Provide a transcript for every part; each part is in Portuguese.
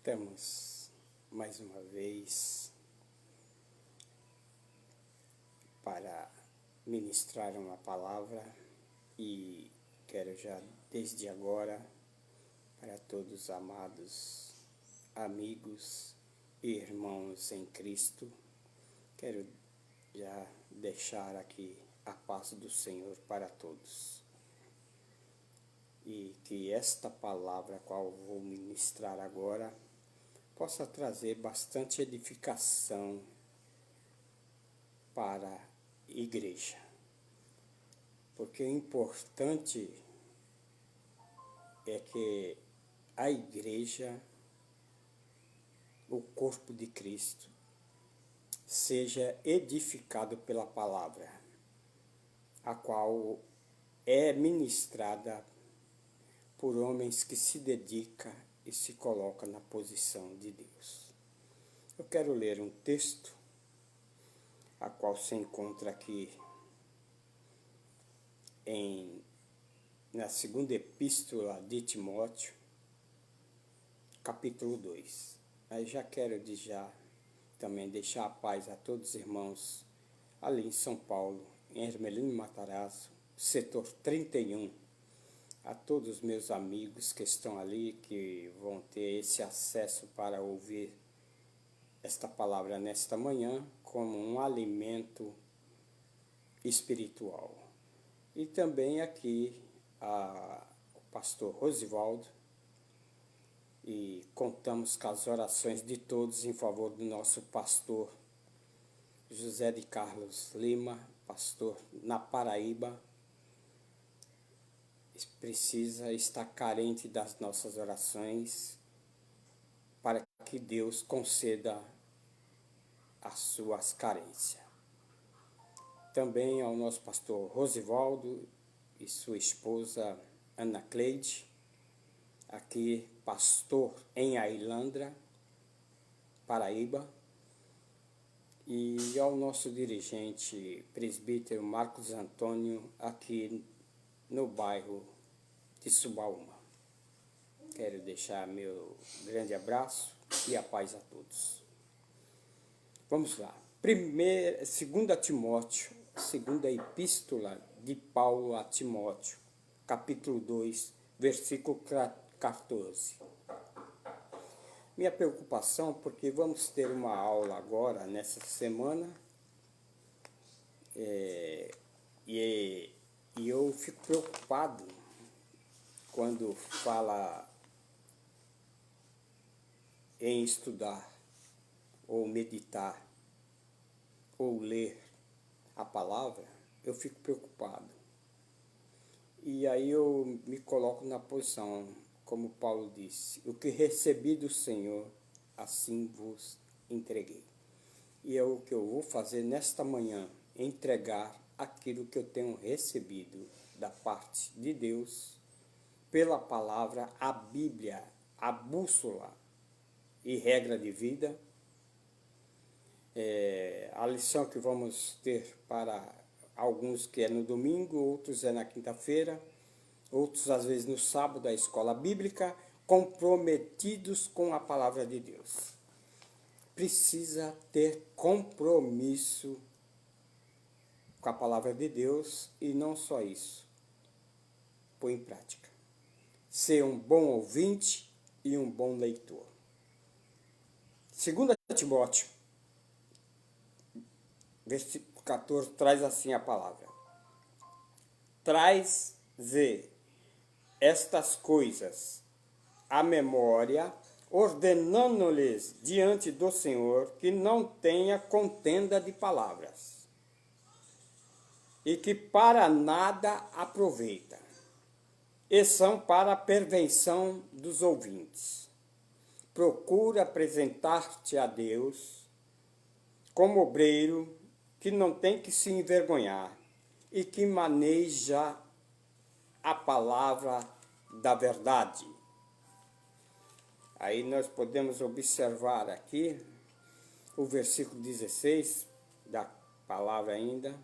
Estamos mais uma vez para ministrar uma palavra e quero já desde agora para todos os amados amigos e irmãos em Cristo, quero já deixar aqui a paz do Senhor para todos. E que esta palavra, a qual vou ministrar agora, possa trazer bastante edificação para a igreja. Porque o importante é que a igreja, o corpo de Cristo, seja edificado pela palavra, a qual é ministrada por homens que se dedicam e se colocam na posição de Deus. Eu quero ler um texto, a qual se encontra aqui na segunda epístola de Timóteo, capítulo 2. Aí já quero também deixar a paz a todos os irmãos ali em São Paulo, em Hermelino Matarazzo, setor 31, a todos os meus amigos que estão ali, que vão ter esse acesso para ouvir esta palavra nesta manhã, como um alimento espiritual. E também aqui o pastor Rosivaldo, e contamos com as orações de todos em favor do nosso pastor José de Carlos Lima, pastor na Paraíba. Precisa estar carente das nossas orações para que Deus conceda as suas carências. Também ao nosso pastor Rosivaldo e sua esposa Ana Cleide, aqui pastor em Ailandra, Paraíba, e ao nosso dirigente presbítero Marcos Antônio, aqui no bairro de Subaúma. Quero deixar meu grande abraço e a paz a todos. Vamos lá. 2 Timóteo, segunda epístola de Paulo a Timóteo, capítulo 2, versículo 14. Minha preocupação, porque vamos ter uma aula agora, nessa semana, e eu fico preocupado quando fala em estudar, ou meditar, ou ler a palavra, eu fico preocupado. E aí eu me coloco na posição, como Paulo disse, o que recebi do Senhor, assim vos entreguei. E é o que eu vou fazer nesta manhã, entregar aquilo que eu tenho recebido da parte de Deus, pela palavra, a Bíblia, a bússola e regra de vida. A lição que vamos ter para alguns que é no domingo, outros é na quinta-feira, outros às vezes no sábado, a escola bíblica, comprometidos com a palavra de Deus. Precisa ter compromisso com a palavra de Deus e não só isso, pôr em prática. Ser um bom ouvinte e um bom leitor. 2 Timóteo, versículo 14, traz assim a palavra. Traze estas coisas à memória, ordenando-lhes diante do Senhor que não tenha contenda de palavras, e que para nada aproveita, e são para a pervenção dos ouvintes. Procura apresentar-te a Deus como obreiro que não tem que se envergonhar e que maneja a palavra da verdade. Aí nós podemos observar aqui o versículo 16 da palavra ainda.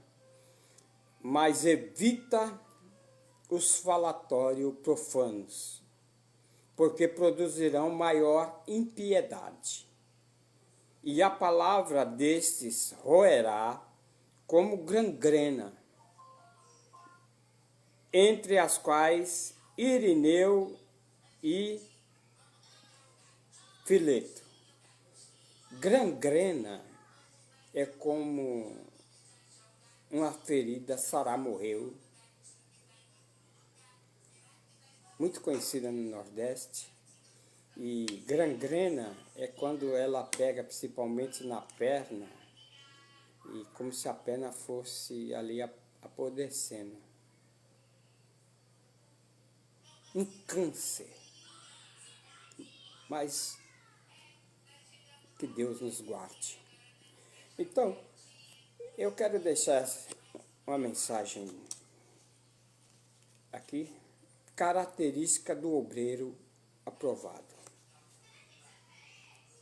Mas evita os falatórios profanos, porque produzirão maior impiedade. E a palavra destes roerá como gangrena, entre as quais Irineu e Fileto. Gangrena é como uma ferida saramorreu, muito conhecida no Nordeste. E gangrena é quando ela pega principalmente na perna, e como se a perna fosse ali apodrecendo. Um câncer. Mas que Deus nos guarde. Então, eu quero deixar uma mensagem aqui, característica do obreiro aprovado.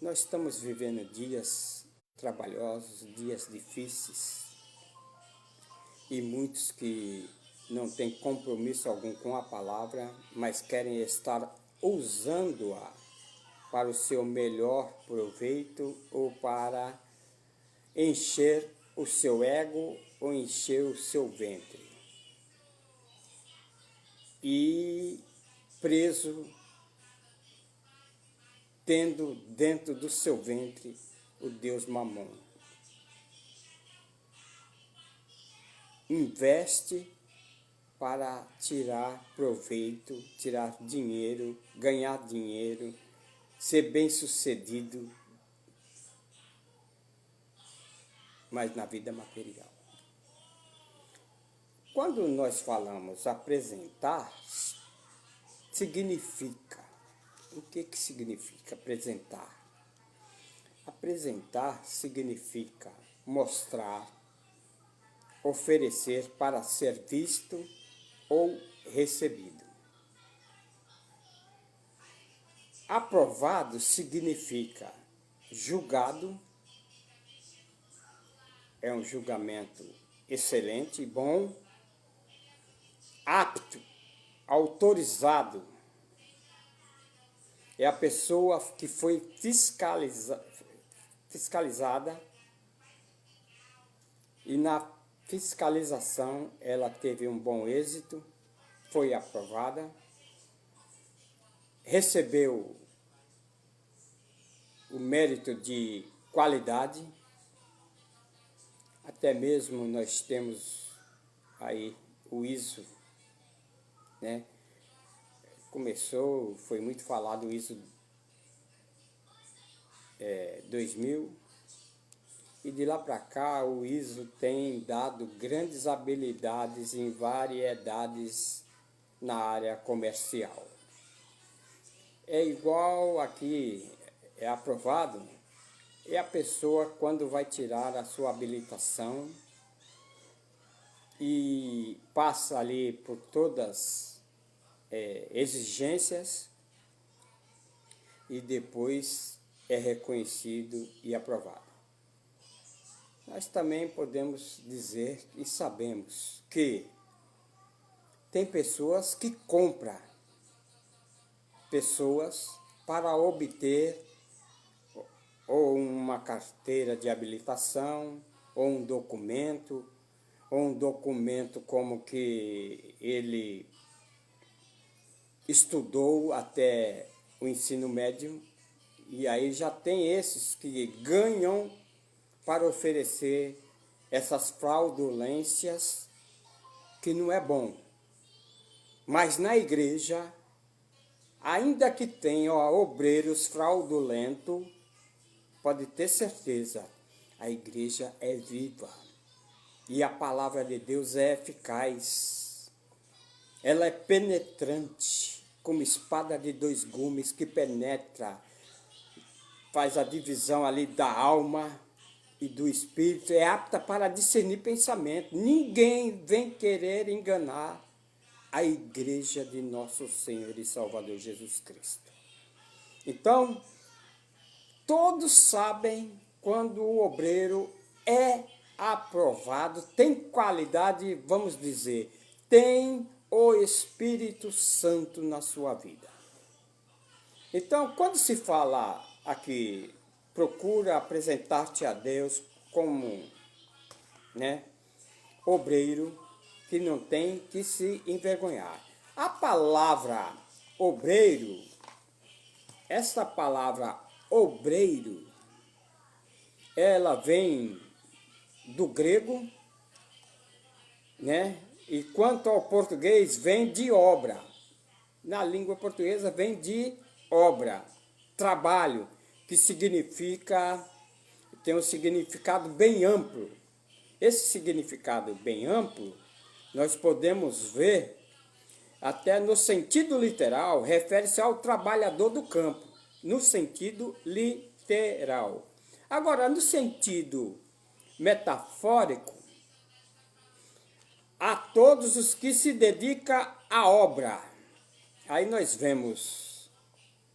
Nós estamos vivendo dias trabalhosos, dias difíceis, e muitos que não têm compromisso algum com a palavra, mas querem estar usando-a para o seu melhor proveito ou para encher o seu ego ou encher o seu ventre. E preso, tendo dentro do seu ventre o Deus Mamon. Investe para tirar proveito, tirar dinheiro, ganhar dinheiro, ser bem-sucedido, mas na vida material. Quando nós falamos apresentar, significa, o que significa apresentar? Apresentar significa mostrar, oferecer para ser visto ou recebido. Aprovado significa julgado, é um julgamento excelente, bom, apto, autorizado, é a pessoa que foi fiscalizada e na fiscalização ela teve um bom êxito, foi aprovada, recebeu o mérito de qualidade. Até mesmo nós temos aí o ISO, né? Foi muito falado o ISO 2000, e de lá para cá o ISO tem dado grandes habilidades em variedades na área comercial. É igual aqui, é aprovado, é a pessoa quando vai tirar a sua habilitação e passa ali por todas exigências e depois é reconhecido e aprovado. Nós também podemos dizer e sabemos que tem pessoas que compram pessoas para obter ou uma carteira de habilitação, ou um documento como que ele estudou até o ensino médio, e aí já tem esses que ganham para oferecer essas fraudulências, que não é bom. Mas na igreja, ainda que tenha obreiros fraudulentos, pode ter certeza, a igreja é viva e a palavra de Deus é eficaz. Ela é penetrante, como espada de dois gumes que penetra, faz a divisão ali da alma e do espírito, é apta para discernir pensamento. Ninguém vem querer enganar a igreja de nosso Senhor e Salvador Jesus Cristo. Então, todos sabem quando o obreiro é aprovado, tem qualidade, vamos dizer, tem o Espírito Santo na sua vida. Então, quando se fala aqui, procura apresentar-te a Deus como, né, obreiro que não tem que se envergonhar. A palavra obreiro, essa palavra obreiro, ela vem do grego, né? E quanto ao português, vem de obra. Na língua portuguesa vem de obra, trabalho, que significa, tem um significado bem amplo. Esse significado bem amplo, nós podemos ver, até no sentido literal, refere-se ao trabalhador do campo, no sentido literal. Agora, no sentido metafórico, a todos os que se dedicam à obra. Aí nós vemos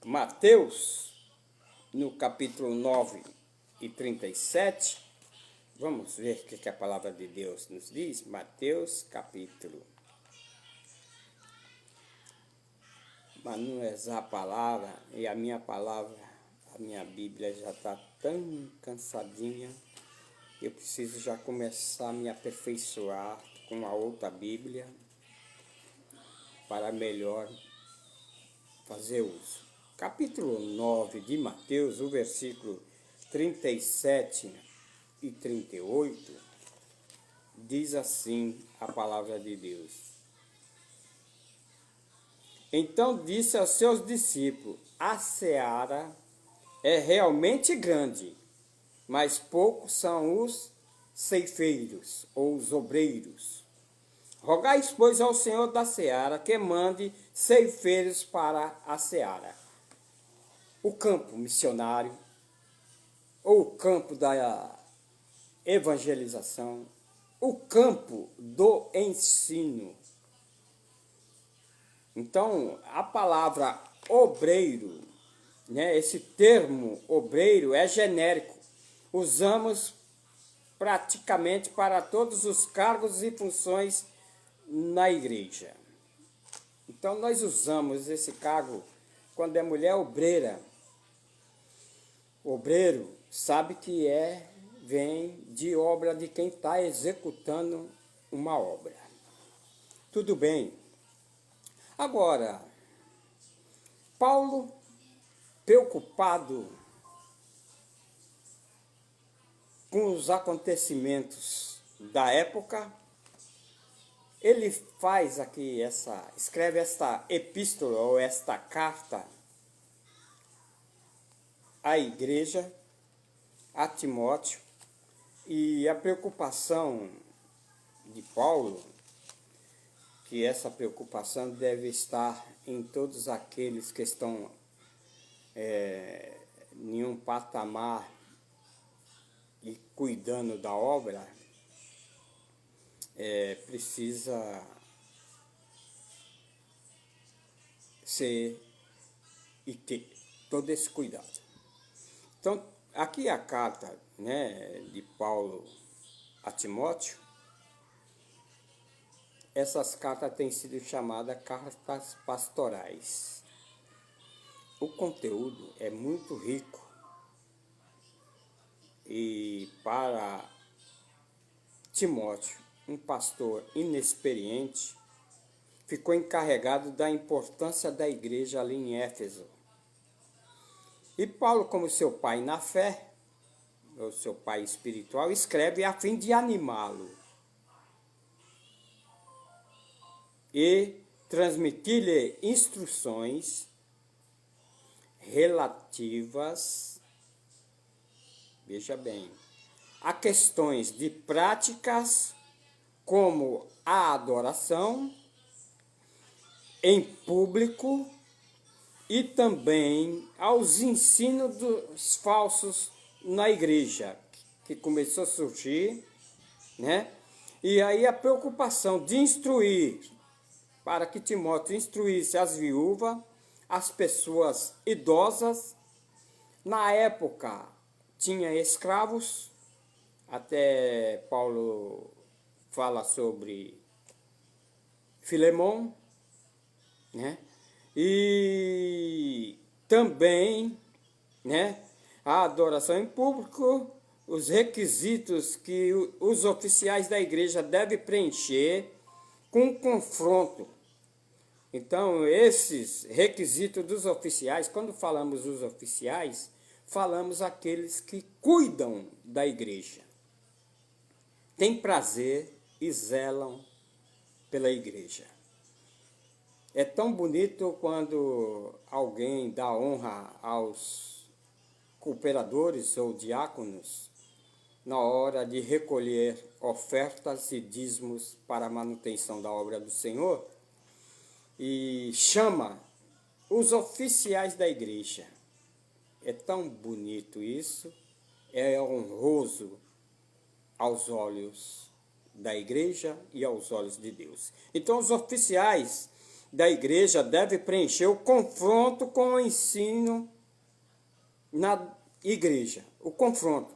Mateus, no capítulo 9 e 37. Vamos ver o que a palavra de Deus nos diz. Mateus, capítulo. Mas não é a palavra, e a minha palavra, a minha Bíblia já está tão cansadinha. Eu preciso já começar a me aperfeiçoar com a outra Bíblia para melhor fazer uso. Capítulo 9 de Mateus, o versículo 37 e 38, diz assim a palavra de Deus. Então disse aos seus discípulos, a seara é realmente grande, mas poucos são os ceifeiros, ou os obreiros. Rogai, pois, ao Senhor da seara que mande ceifeiros para a seara. O campo missionário, ou o campo da evangelização, o campo do ensino. Então, a palavra obreiro, né, esse termo obreiro é genérico. Usamos praticamente para todos os cargos e funções na igreja. Então, nós usamos esse cargo quando é mulher obreira. Obreiro sabe que vem de obra de quem está executando uma obra. Tudo bem. Agora, Paulo, preocupado com os acontecimentos da época, ele faz aqui escreve esta epístola ou esta carta à igreja, a Timóteo, e a preocupação de Paulo, que essa preocupação deve estar em todos aqueles que estão em um patamar e cuidando da obra, precisa ser e ter todo esse cuidado. Então, aqui a carta, né, de Paulo a Timóteo, essas cartas têm sido chamadas cartas pastorais. O conteúdo é muito rico e para Timóteo, um pastor inexperiente, ficou encarregado da importância da igreja ali em Éfeso. E Paulo, como seu pai na fé, ou seu pai espiritual, escreve a fim de animá-lo e transmitir-lhe instruções relativas, veja bem, a questões de práticas como a adoração em público e também aos ensinos dos falsos na igreja, que começou a surgir, né? E aí a preocupação de instruir, para que Timóteo instruísse as viúvas, as pessoas idosas. Na época tinha escravos, até Paulo fala sobre Filemão, né? E também, né, a adoração em público, os requisitos que os oficiais da igreja devem preencher com confronto. Então, esses requisitos dos oficiais, quando falamos dos oficiais, falamos aqueles que cuidam da igreja, têm prazer e zelam pela igreja. É tão bonito quando alguém dá honra aos cooperadores ou diáconos na hora de recolher ofertas e dízimos para a manutenção da obra do Senhor e chama os oficiais da igreja. É tão bonito isso, é honroso aos olhos da igreja e aos olhos de Deus. Então, os oficiais da igreja devem preencher o confronto com o ensino na igreja. O confronto.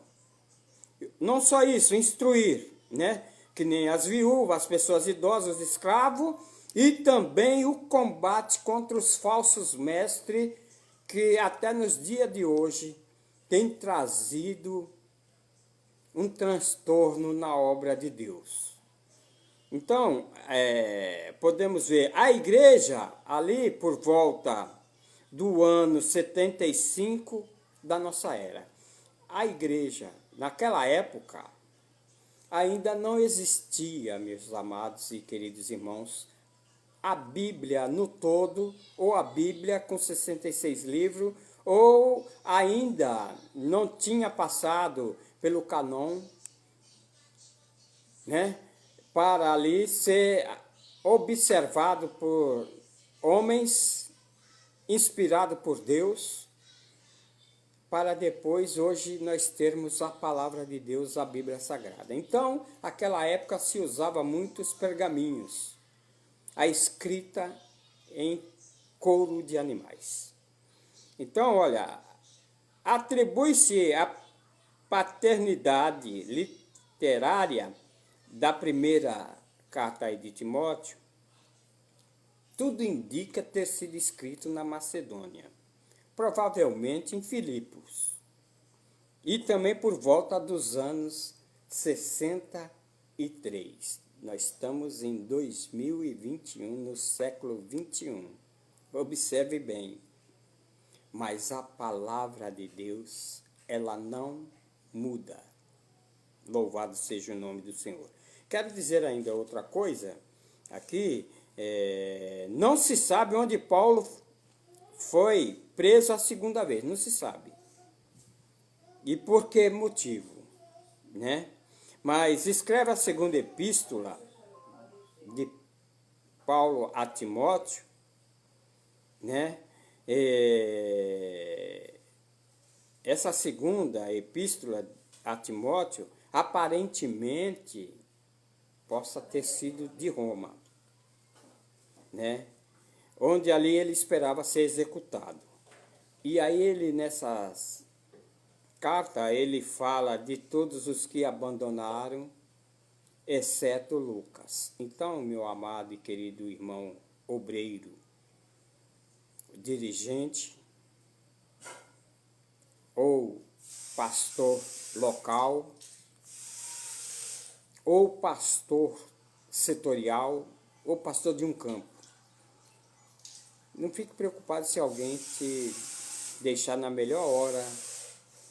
Não só isso, instruir, né? Que nem as viúvas, as pessoas idosas, os escravos, e também o combate contra os falsos mestres, que até nos dias de hoje tem trazido um transtorno na obra de Deus. Então, podemos ver, a igreja ali por volta do ano 75 da nossa era. A igreja, naquela época, ainda não existia, meus amados e queridos irmãos, a Bíblia no todo, ou a Bíblia com 66 livros, ou ainda não tinha passado pelo cânon, né, para ali ser observado por homens, inspirado por Deus, para depois, hoje, nós termos a palavra de Deus, a Bíblia Sagrada. Então, naquela época se usava muitos pergaminhos, a escrita em couro de animais. Então, olha, atribui-se a paternidade literária da primeira carta de Timóteo. Tudo indica ter sido escrito na Macedônia, provavelmente em Filipos, e também por volta dos anos 63. Nós estamos em 2021, no século 21. Observe bem, mas a palavra de Deus, ela não muda. Louvado seja o nome do Senhor. Quero dizer ainda outra coisa, aqui, não se sabe onde Paulo foi preso a segunda vez, não se sabe. E por que motivo, né? Mas escreve a segunda epístola de Paulo a Timóteo, né? Essa segunda epístola a Timóteo, aparentemente, possa ter sido de Roma, né? Onde ali ele esperava ser executado. E aí ele, nessas cartas, ele fala de todos os que abandonaram, exceto Lucas. Então, meu amado e querido irmão obreiro, dirigente, ou pastor local, ou pastor setorial, ou pastor de um campo, não fique preocupado se alguém te deixar na melhor hora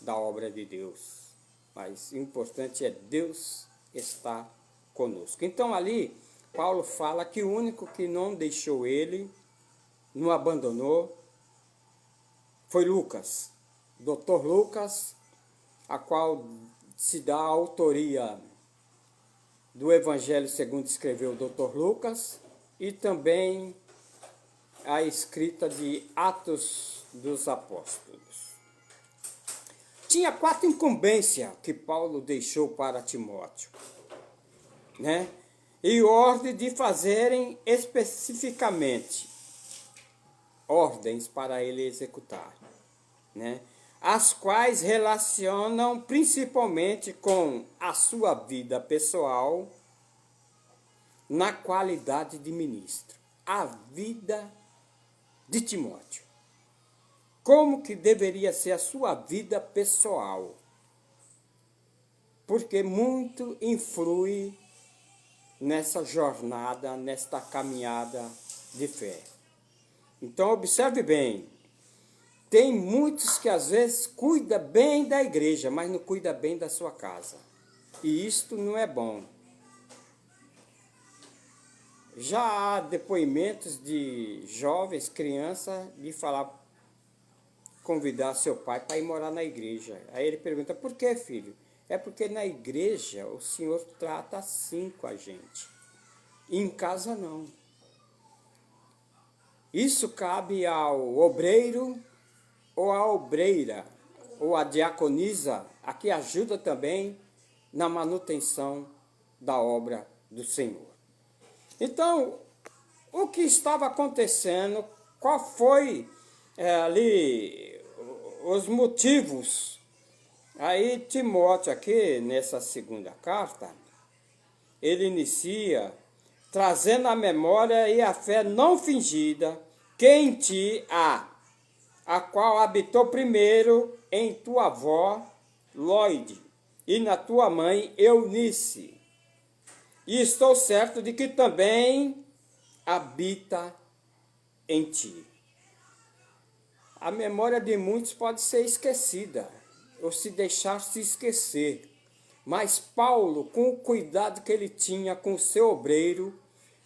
da obra de Deus. Mas o importante é Deus estar conosco. Então ali, Paulo fala que o único que não deixou ele, não abandonou, foi Lucas. Dr. Lucas, a qual se dá a autoria do Evangelho segundo escreveu o Dr. Lucas, e também a escrita de Atos dos Apóstolos. Tinha 4 incumbências que Paulo deixou para Timóteo, né? E ordem de fazerem especificamente ordens para ele executar, né? As quais relacionam principalmente com a sua vida pessoal na qualidade de ministro. A vida de Timóteo. como que deveria ser a sua vida pessoal. Porque muito influi nessa jornada, nesta caminhada de fé. Então, observe bem, tem muitos que às vezes cuidam bem da igreja, mas não cuidam bem da sua casa. E isto não é bom. Já há depoimentos de jovens, crianças, de falar, convidar seu pai para ir morar na igreja. Aí ele pergunta, por que, filho? É porque na igreja o Senhor trata assim com a gente. E em casa não. Isso cabe ao obreiro ou à obreira, ou à diaconisa, a que ajuda também na manutenção da obra do Senhor. Então, o que estava acontecendo, qual foi ali os motivos? Aí Timóteo aqui, nessa segunda carta, ele inicia trazendo a memória e a fé não fingida que em ti há, a qual habitou primeiro em tua avó, Lóide, e na tua mãe, Eunice. E estou certo de que também habita em ti. A memória de muitos pode ser esquecida, ou se deixar se esquecer. Mas Paulo, com o cuidado que ele tinha com o seu obreiro,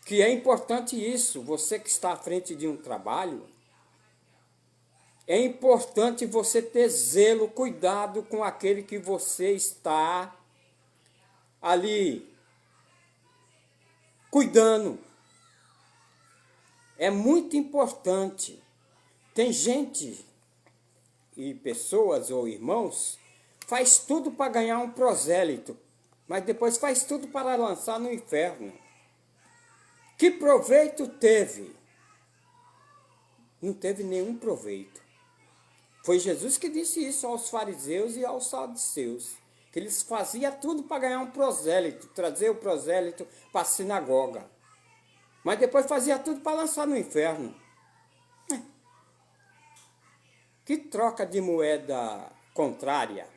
que é importante isso, você que está à frente de um trabalho, é importante você ter zelo, cuidado com aquele que você está ali cuidando. É muito importante. Tem gente e pessoas ou irmãos faz tudo para ganhar um prosélito, mas depois faz tudo para lançar no inferno. Que proveito teve? Não teve nenhum proveito. Foi Jesus que disse isso aos fariseus e aos saduceus, que eles faziam tudo para ganhar um prosélito, trazer o prosélito para a sinagoga. Mas depois fazia tudo para lançar no inferno. Que troca de moeda contrária.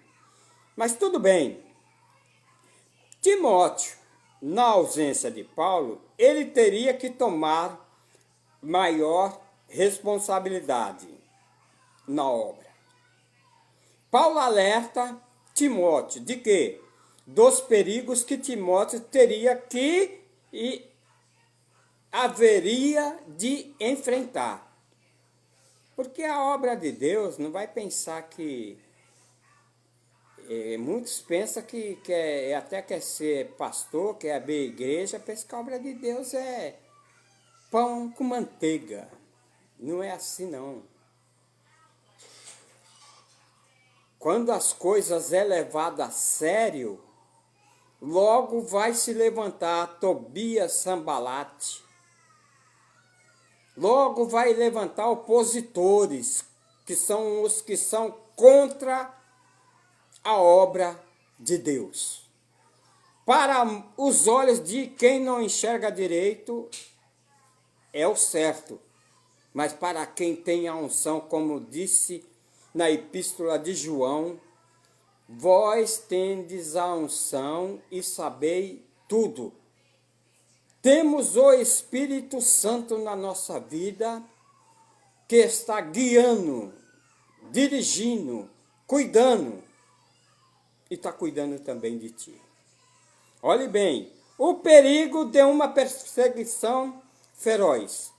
Mas tudo bem. Timóteo, na ausência de Paulo, ele teria que tomar maior responsabilidade na obra. Paulo alerta Timóteo de quê? Dos perigos que Timóteo teria que e haveria de enfrentar. Porque a obra de Deus não vai pensar que... muitos pensam que até quer ser pastor, quer abrir igreja, pensa que a obra de Deus é pão com manteiga. Não é assim, não. Quando as coisas é levada a sério, logo vai se levantar Tobias Sambalate. Logo vai levantar opositores, que são os que são contra a obra de Deus. Para os olhos de quem não enxerga direito, é o certo. Mas para quem tem a unção, como disse na epístola de João, vós tendes a unção e sabei tudo. Temos o Espírito Santo na nossa vida, que está guiando, dirigindo, cuidando, e está cuidando também de ti. Olhe bem, o perigo de uma perseguição feroz.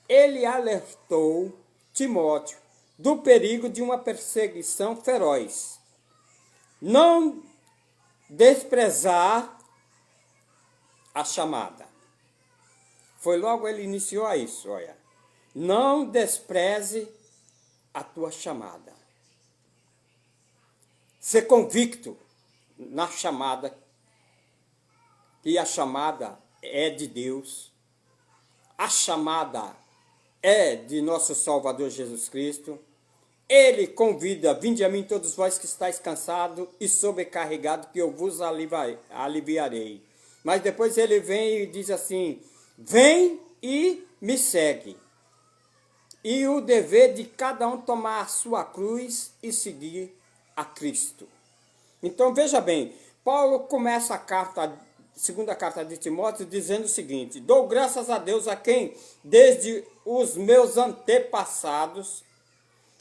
Ele alertou Timóteo do perigo de uma perseguição feroz. Não desprezar a chamada. Foi logo ele iniciou a isso, olha. Não despreze a tua chamada. Ser convicto na chamada, que a chamada é de Deus, a chamada é de nosso Salvador Jesus Cristo. Ele convida, vinde a mim todos vós que estáis cansados e sobrecarregados, que eu vos aliviarei. Mas depois ele vem e diz assim, vem e me segue. e o dever de cada um tomar a sua cruz e seguir a Cristo. Então veja bem, Paulo começa a carta, segunda carta de Timóteo, dizendo o seguinte: dou graças a Deus a quem, desde os meus antepassados,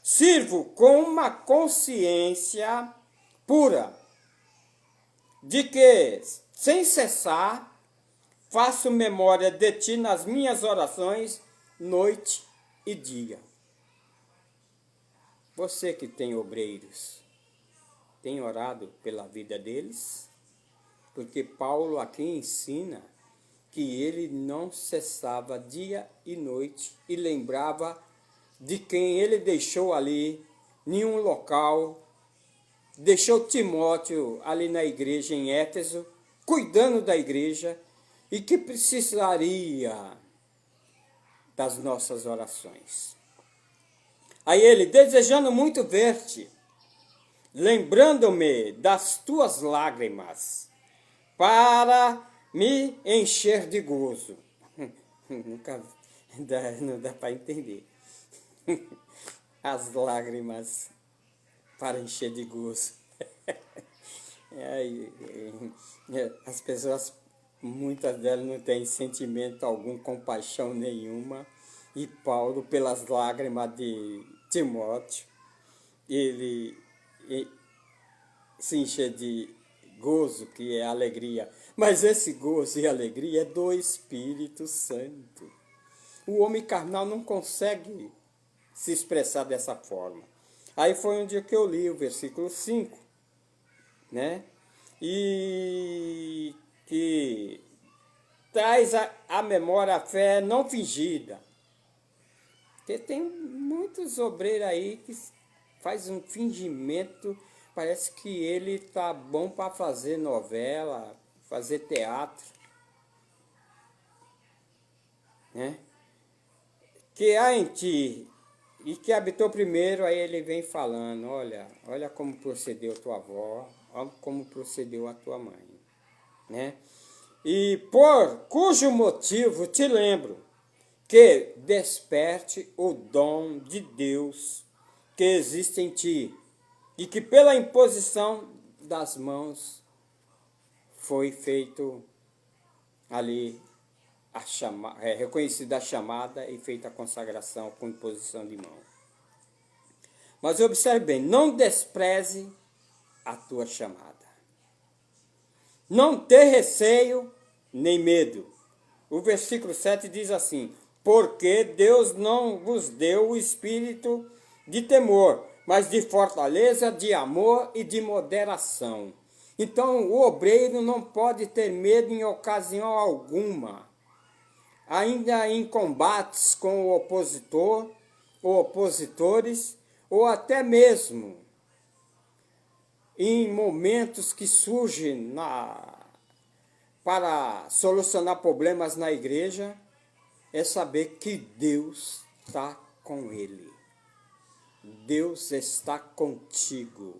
sirvo com uma consciência pura, de que, sem cessar, faço memória de ti nas minhas orações, noite e dia. Você que tem obreiros, tem orado pela vida deles? Porque Paulo aqui ensina que ele não cessava dia e noite e lembrava de quem ele deixou ali, em um local, deixou Timóteo ali na igreja em Éfeso, cuidando da igreja, e que precisaria das nossas orações. Aí ele, desejando muito ver-te, lembrando-me das tuas lágrimas, para me encher de gozo. Nunca não dá para entender. As lágrimas para encher de gozo. As pessoas, muitas delas não têm sentimento algum, compaixão nenhuma. E Paulo, pelas lágrimas de Timóteo, ele se enche de gozo, que é alegria. Mas esse gozo e alegria é do Espírito Santo. O homem carnal não consegue se expressar dessa forma. Aí foi um dia que eu li o versículo 5, né? E que traz a memória a fé não fingida. Porque tem muitos obreiros aí que faz um fingimento, parece que ele tá bom para fazer novela, fazer teatro, né? Que há em ti e que habitou primeiro, aí ele vem falando, olha como procedeu tua avó, olha como procedeu a tua mãe, né? E por cujo motivo te lembro que desperte o dom de Deus que existe em ti e que pela imposição das mãos foi feito ali reconhecida a chamada e feita a consagração com imposição de mão. Mas observe bem, não despreze a tua chamada. Não ter receio nem medo. O versículo 7 diz assim: porque Deus não vos deu o espírito de temor, mas de fortaleza, de amor e de moderação. Então, o obreiro não pode ter medo em ocasião alguma. Ainda em combates com o opositor, ou opositores, ou até mesmo em momentos que surgem para solucionar problemas na igreja, é saber que Deus está com ele. Deus está contigo.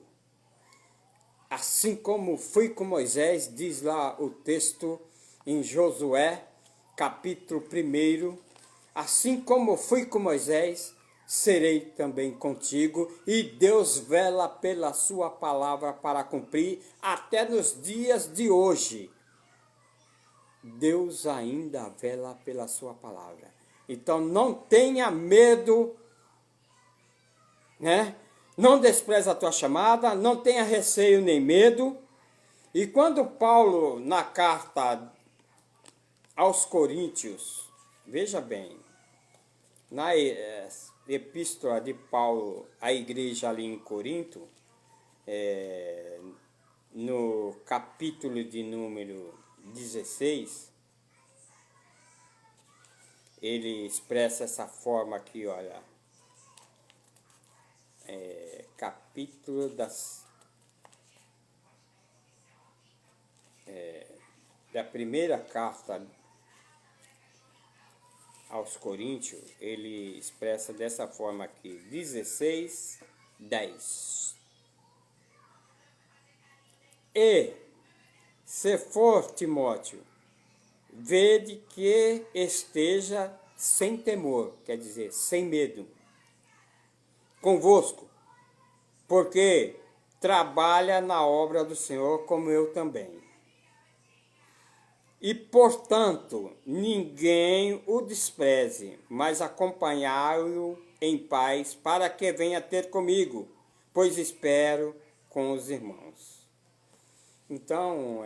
Assim como fui com Moisés, diz lá o texto em Josué, capítulo 1, assim como fui com Moisés, serei também contigo, e Deus vela pela sua palavra para cumprir até nos dias de hoje. Deus ainda vela pela sua palavra. Então não tenha medo, né? Não despreze a tua chamada, não tenha receio nem medo. E quando Paulo, na carta aos Coríntios, veja bem, na epístola de Paulo à igreja ali em Corinto, no capítulo de número 16, ele expressa essa forma aqui, olha, capítulo da primeira carta aos Coríntios, ele expressa dessa forma aqui, 16, 10. E, se for Timóteo, vede que esteja sem temor, quer dizer, sem medo, convosco, porque trabalha na obra do Senhor como eu também. E, portanto, ninguém o despreze, mas acompanhai-o em paz, para que venha ter comigo, pois espero com os irmãos. Então,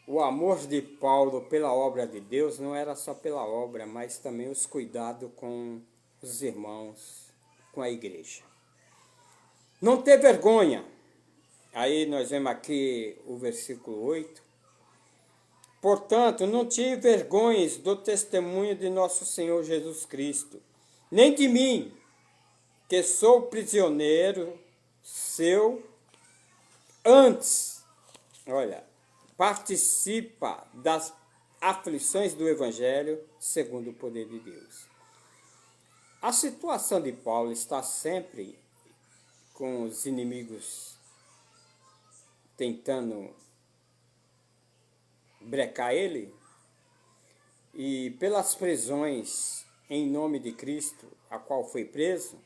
o amor de Paulo pela obra de Deus não era só pela obra, mas também os cuidados com os irmãos, com a igreja. Não ter vergonha. Aí nós vemos aqui o versículo 8. Portanto, não te envergonhes do testemunho de nosso Senhor Jesus Cristo, nem de mim, que sou prisioneiro seu. Antes, olha, participa das aflições do Evangelho segundo o poder de Deus. A situação de Paulo está sempre com os inimigos tentando brecar ele, e pelas prisões em nome de Cristo, a qual foi preso,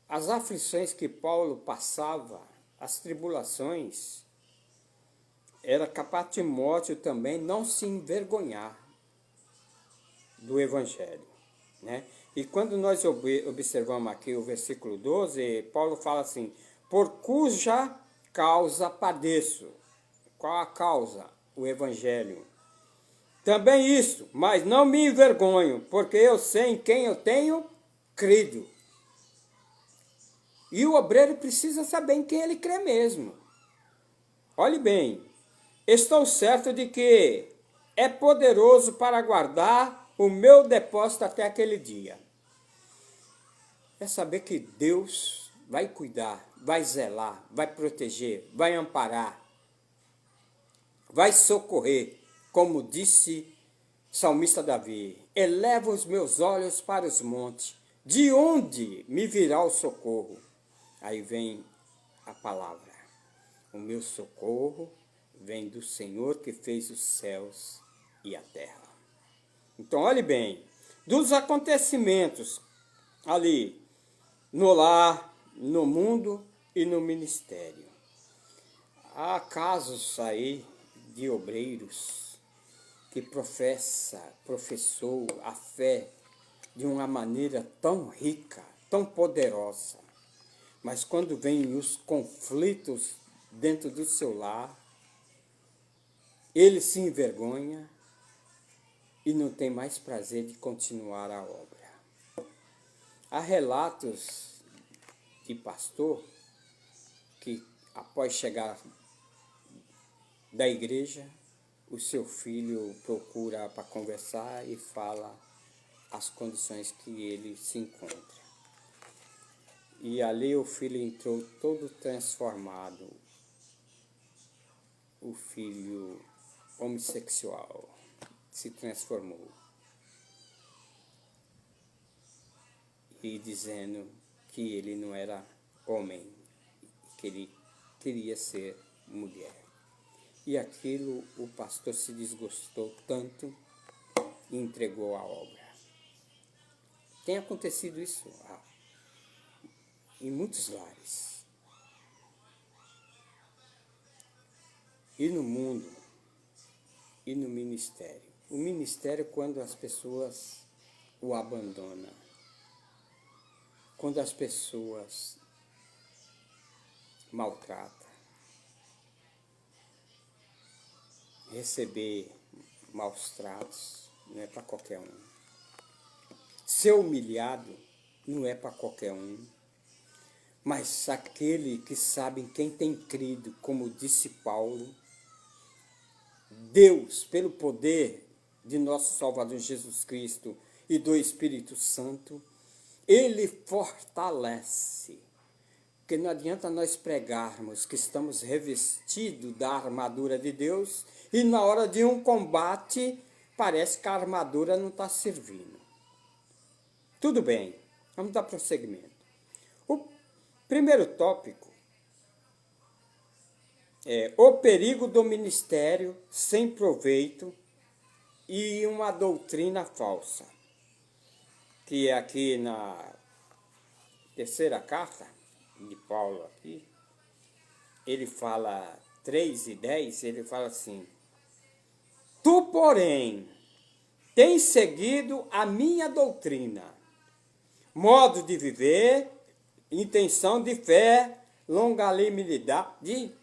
as aflições que Paulo passava, as tribulações, era capaz Timóteo também não se envergonhar do Evangelho, né? E quando nós observamos aqui o versículo 12, Paulo fala assim, por cuja causa padeço. Qual a causa? O Evangelho. Também isso, mas não me envergonho, porque eu sei em quem eu tenho crido. E o obreiro precisa saber em quem ele crê mesmo. Olhe bem, estou certo de que é poderoso para guardar o meu depósito até aquele dia. É saber que Deus vai cuidar, vai zelar, vai proteger, vai amparar, vai socorrer, como disse o salmista Davi, eleva os meus olhos para os montes, de onde me virá o socorro? Aí vem a palavra, o meu socorro vem do Senhor que fez os céus e a terra. Então, olhe bem, dos acontecimentos ali, no lar, no mundo e no ministério. Há casos aí de obreiros que professou a fé de uma maneira tão rica, tão poderosa, mas quando vêm os conflitos dentro do seu lar, ele se envergonha e não tem mais prazer de continuar a obra. Há relatos de pastor que, após chegar da igreja, o seu filho procura para conversar e fala as condições que ele se encontra. E ali o filho entrou todo transformado, o filho homossexual se transformou. E dizendo que ele não era homem, que ele queria ser mulher. E aquilo o pastor se desgostou tanto e entregou a obra. Tem acontecido isso em muitos lares. E no mundo, e no ministério. O ministério é quando as pessoas o abandonam. Quando as pessoas maltratam. Receber maus tratos não é para qualquer um. Ser humilhado não é para qualquer um. Mas aquele que sabe em quem tem crido, como disse Paulo, Deus, pelo poder de nosso Salvador Jesus Cristo e do Espírito Santo, ele fortalece. Porque não adianta nós pregarmos que estamos revestidos da armadura de Deus e na hora de um combate parece que a armadura não está servindo. Tudo bem, vamos dar prosseguimento. O primeiro tópico é o perigo do ministério sem proveito e uma doutrina falsa. que é aqui na terceira carta de Paulo aqui, ele fala 3:10, ele fala assim: tu, porém, tens seguido a minha doutrina, modo de viver, intenção de fé, longanimidade,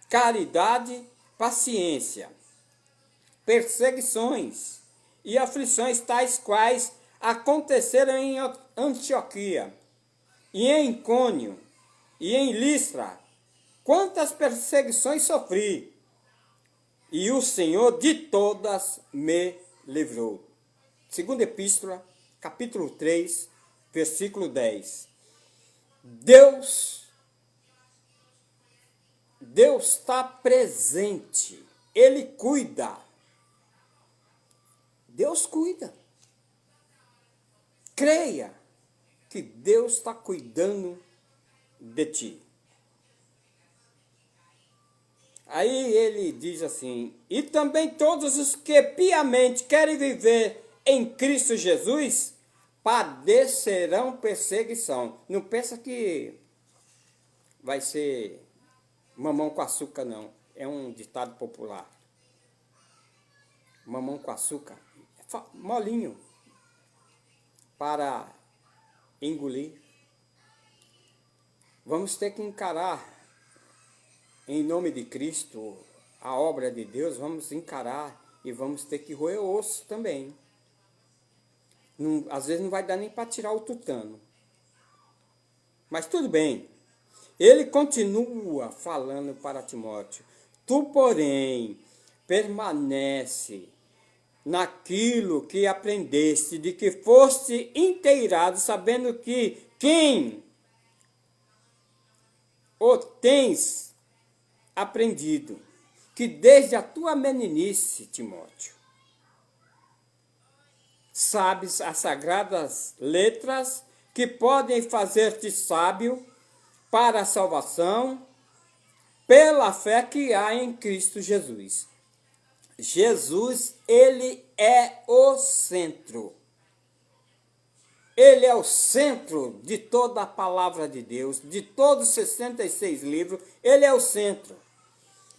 caridade, paciência, perseguições e aflições tais quais aconteceram em Antioquia, e em Icônio, e em Listra. Quantas perseguições sofri, e o Senhor de todas me livrou. Segunda Epístola, capítulo 3, versículo 10. Deus está presente. Ele cuida. Deus cuida. Creia que Deus está cuidando de ti. Aí ele diz assim: e também todos os que piamente querem viver em Cristo Jesus padecerão perseguição. Não pensa que vai ser mamão com açúcar, não. É um ditado popular. Mamão com açúcar, molinho para engolir. Vamos ter que encarar, em nome de Cristo, a obra de Deus, vamos encarar e vamos ter que roer o osso também. Não, às vezes não vai dar nem para tirar o tutano. Mas tudo bem. Ele continua falando para Timóteo: tu, porém, permanece naquilo que aprendeste, de que foste inteirado, sabendo que quem o tens aprendido, que desde a tua meninice, Timóteo, sabes as sagradas letras que podem fazer-te sábio para a salvação pela fé que há em Cristo Jesus. Jesus, ele é o centro. Ele é o centro de toda a palavra de Deus, de todos os 66 livros, ele é o centro.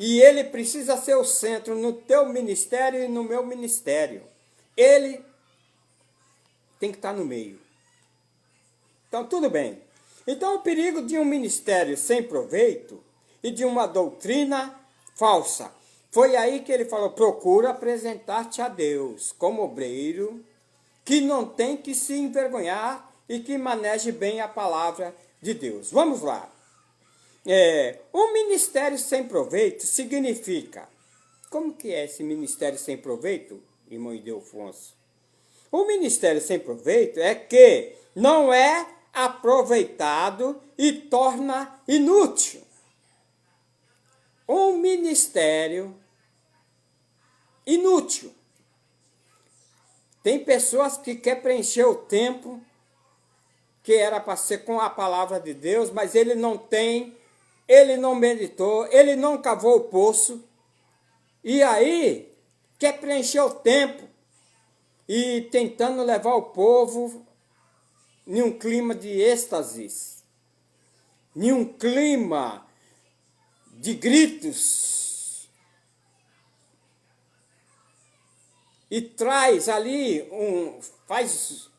E ele precisa ser o centro no teu ministério e no meu ministério. Ele tem que estar no meio. Então, tudo bem. Então, o perigo de um ministério sem proveito e de uma doutrina falsa. Foi aí que ele falou: procura apresentar-te a Deus como obreiro, que não tem que se envergonhar e que maneje bem a palavra de Deus. Vamos lá. Um ministério sem proveito significa... Como que é esse ministério sem proveito, irmão Ildefonso? O ministério sem proveito é que não é aproveitado e torna inútil. Um ministério inútil. Tem pessoas que querem preencher o tempo que era para ser com a palavra de Deus, mas ele não tem, ele não meditou, ele não cavou o poço, e aí quer preencher o tempo e tentando levar o povo em um clima de êxtase, em um clima de gritos, e traz ali, faz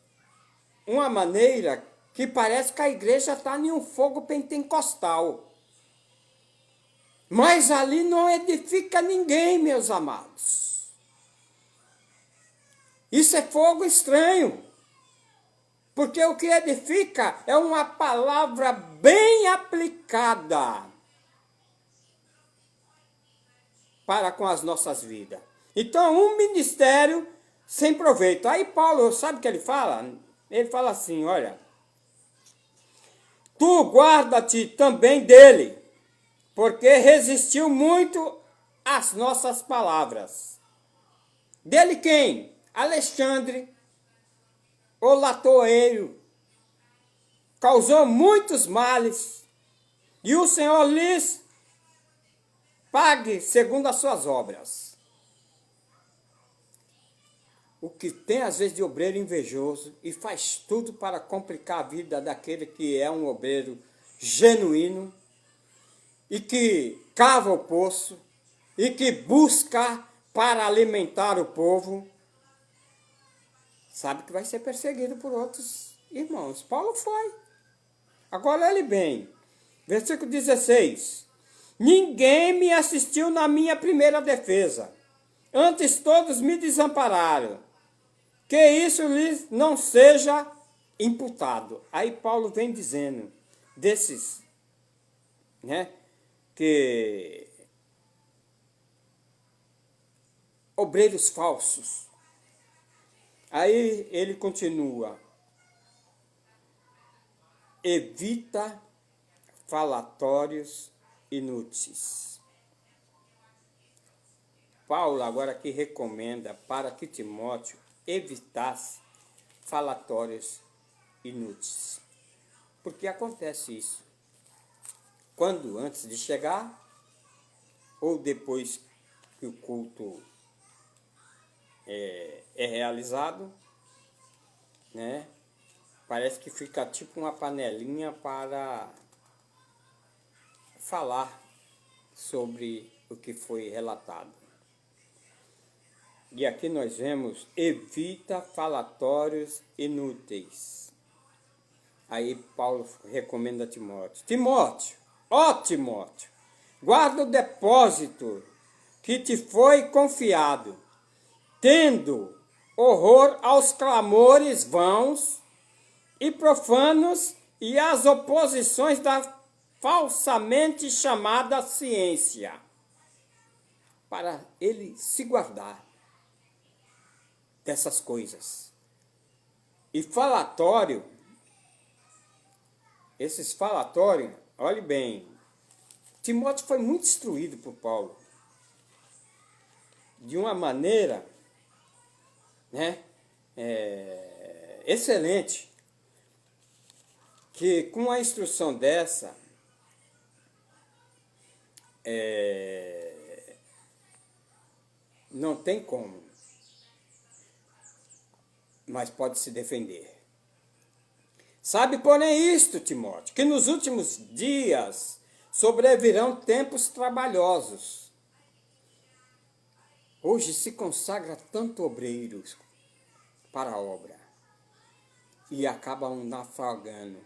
uma maneira que parece que a igreja está em um fogo pentecostal. Mas ali não edifica ninguém, meus amados. Isso é fogo estranho. Porque o que edifica é uma palavra bem aplicada para com as nossas vidas. Então, um ministério sem proveito. Aí Paulo, sabe o que ele fala? Ele fala assim, olha: tu guarda-te também dele, porque resistiu muito às nossas palavras. Dele quem? Alexandre, o latoeiro, causou muitos males, e o Senhor lhes pague segundo as suas obras. o que tem às vezes de obreiro invejoso e faz tudo para complicar a vida daquele que é um obreiro genuíno e que cava o poço e que busca para alimentar o povo, sabe que vai ser perseguido por outros irmãos. Paulo foi. Agora olhe bem, versículo 16. Ninguém me assistiu na minha primeira defesa, antes todos me desampararam. Que isso lhes não seja imputado. Aí Paulo vem dizendo desses, né, que obreiros falsos. Aí ele continua: evita falatórios inúteis. Paulo agora aqui recomenda para que Timóteo evitasse falatórios inúteis. Porque acontece isso. Quando antes de chegar, ou depois que o culto é realizado, né? Parece que fica tipo uma panelinha para falar sobre o que foi relatado. E aqui nós vemos: evita falatórios inúteis. Aí Paulo recomenda a Timóteo: Timóteo, guarda o depósito que te foi confiado, tendo horror aos clamores vãos e profanos e às oposições da falsamente chamada ciência, para ele se guardar dessas coisas. E falatório, esses falatórios, olhe bem, Timóteo foi muito instruído por Paulo, de uma maneira, né, excelente, que com a instrução dessa, não tem como, mas pode se defender. Sabe, porém, isto, Timóteo, que nos últimos dias sobrevirão tempos trabalhosos. Hoje se consagra tanto obreiros para a obra e acabam naufragando.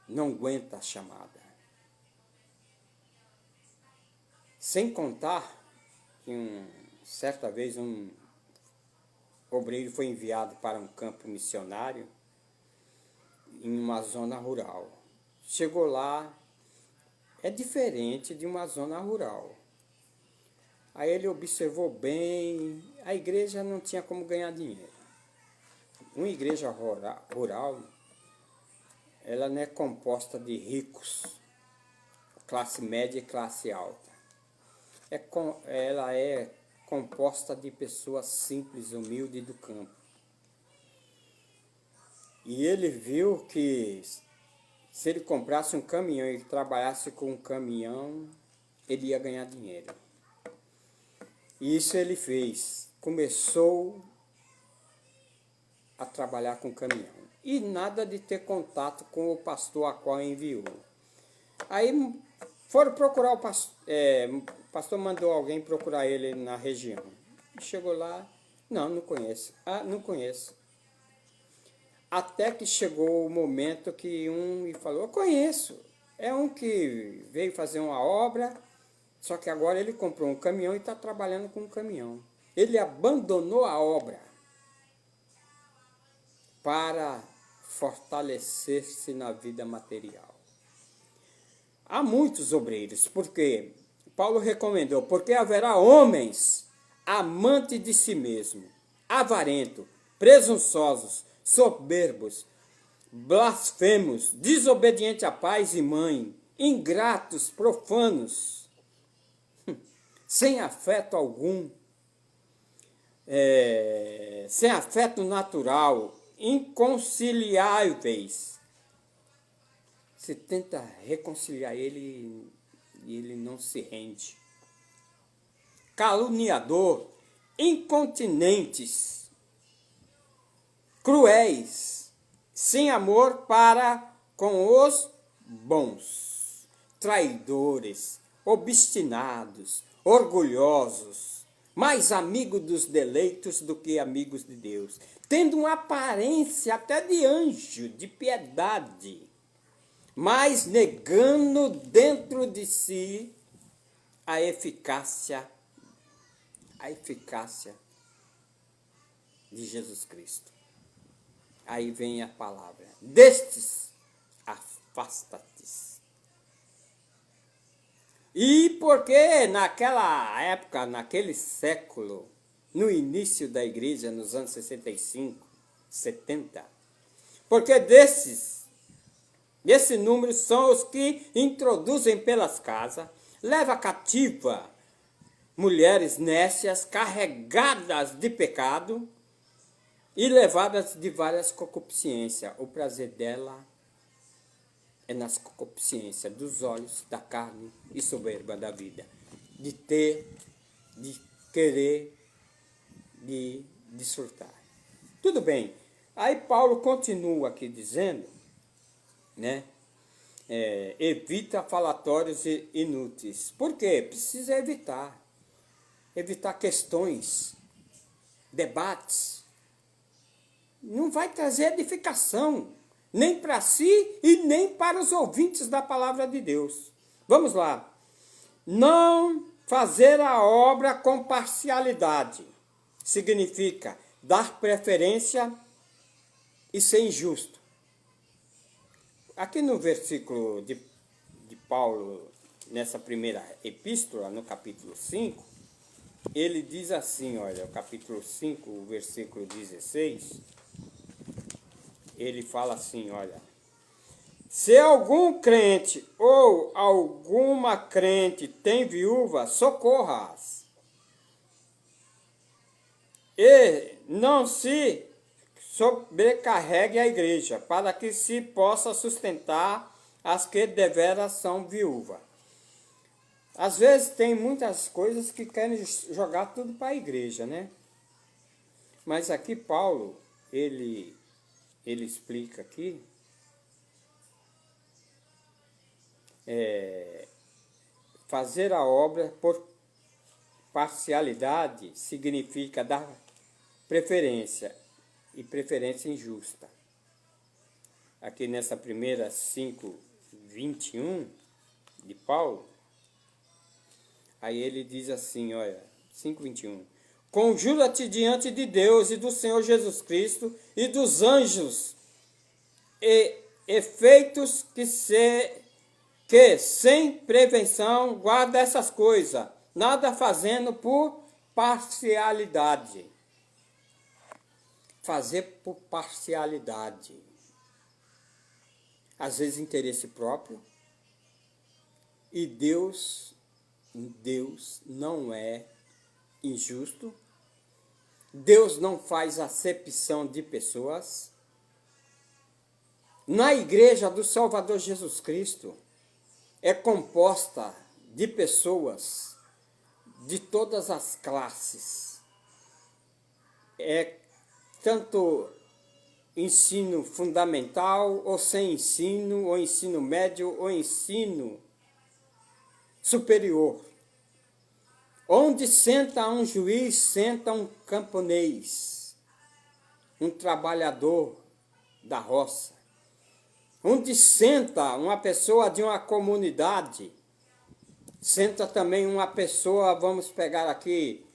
Não aguenta a chamada. Sem contar que certa vez um obreiro foi enviado para um campo missionário em uma zona rural. Chegou lá, é diferente de uma zona rural. Aí ele observou bem, a igreja não tinha como ganhar dinheiro. Uma igreja rural, ela não é composta de ricos, classe média e classe alta. Ela é composta de pessoas simples, humildes do campo. E ele viu que se ele comprasse um caminhão e trabalhasse com um caminhão, ele ia ganhar dinheiro. E isso ele fez. Começou a trabalhar com caminhão. E nada de ter contato com o pastor a qual enviou. Aí foram procurar o pastor. O pastor mandou alguém procurar ele na região. Chegou lá, não conheço. Não conheço. Até que chegou o momento que um falou: eu conheço. É um que veio fazer uma obra, só que agora ele comprou um caminhão e está trabalhando com um caminhão. Ele abandonou a obra para fortalecer-se na vida material. Há muitos obreiros, porque Paulo recomendou: porque haverá homens amantes de si mesmo, avarentos, presunçosos, soberbos, blasfemos, desobedientes a pais e mãe, ingratos, profanos, sem afeto algum, sem afeto natural, inconciliáveis. Você tenta reconciliar ele e ele não se rende. Caluniador, incontinentes, cruéis, sem amor para com os bons, traidores, obstinados, orgulhosos, mais amigos dos deleitos do que amigos de Deus, tendo uma aparência até de anjo, de piedade, mas negando dentro de si a eficácia de Jesus Cristo. Aí vem a palavra: destes, afasta-te. E porque naquela época, naquele século, no início da igreja, nos anos 65, 70, porque esse número são os que introduzem pelas casas, leva cativa mulheres nécias, carregadas de pecado e levadas de várias concupiscências. O prazer dela é nas concupiscências dos olhos, da carne e soberba da vida. De ter, de querer, de desfrutar. Tudo bem. Aí Paulo continua aqui dizendo, né? Evita falatórios inúteis. Por quê? Precisa evitar. Evitar questões, debates. Não vai trazer edificação, nem para si e nem para os ouvintes da palavra de Deus. Vamos lá. Não fazer a obra com parcialidade significa dar preferência e ser injusto. Aqui no versículo de Paulo, nessa primeira epístola, no capítulo 5, ele diz assim, olha, o capítulo 5, o versículo 16, ele fala assim, olha: se algum crente ou alguma crente tem viúva, socorra-as. E não se sobrecarregue a igreja, para que se possa sustentar as que deveras são viúvas. Às vezes tem muitas coisas que querem jogar tudo para a igreja, né? Mas aqui Paulo, ele explica aqui, fazer a obra por parcialidade significa dar preferência, e preferência injusta. Aqui nessa primeira 5:21 de Paulo, aí ele diz assim, olha, 5:21. Conjura-te diante de Deus e do Senhor Jesus Cristo e dos anjos e efeitos que sem prevenção guarda essas coisas, nada fazendo por parcialidade. Fazer por parcialidade. Às vezes interesse próprio. E Deus não é injusto. Deus não faz acepção de pessoas. Na igreja do Salvador Jesus Cristo é composta de pessoas de todas as classes. Tanto ensino fundamental, ou sem ensino, ou ensino médio, ou ensino superior. Onde senta um juiz, senta um camponês, um trabalhador da roça. Onde senta uma pessoa de uma comunidade, senta também uma pessoa, vamos pegar aqui,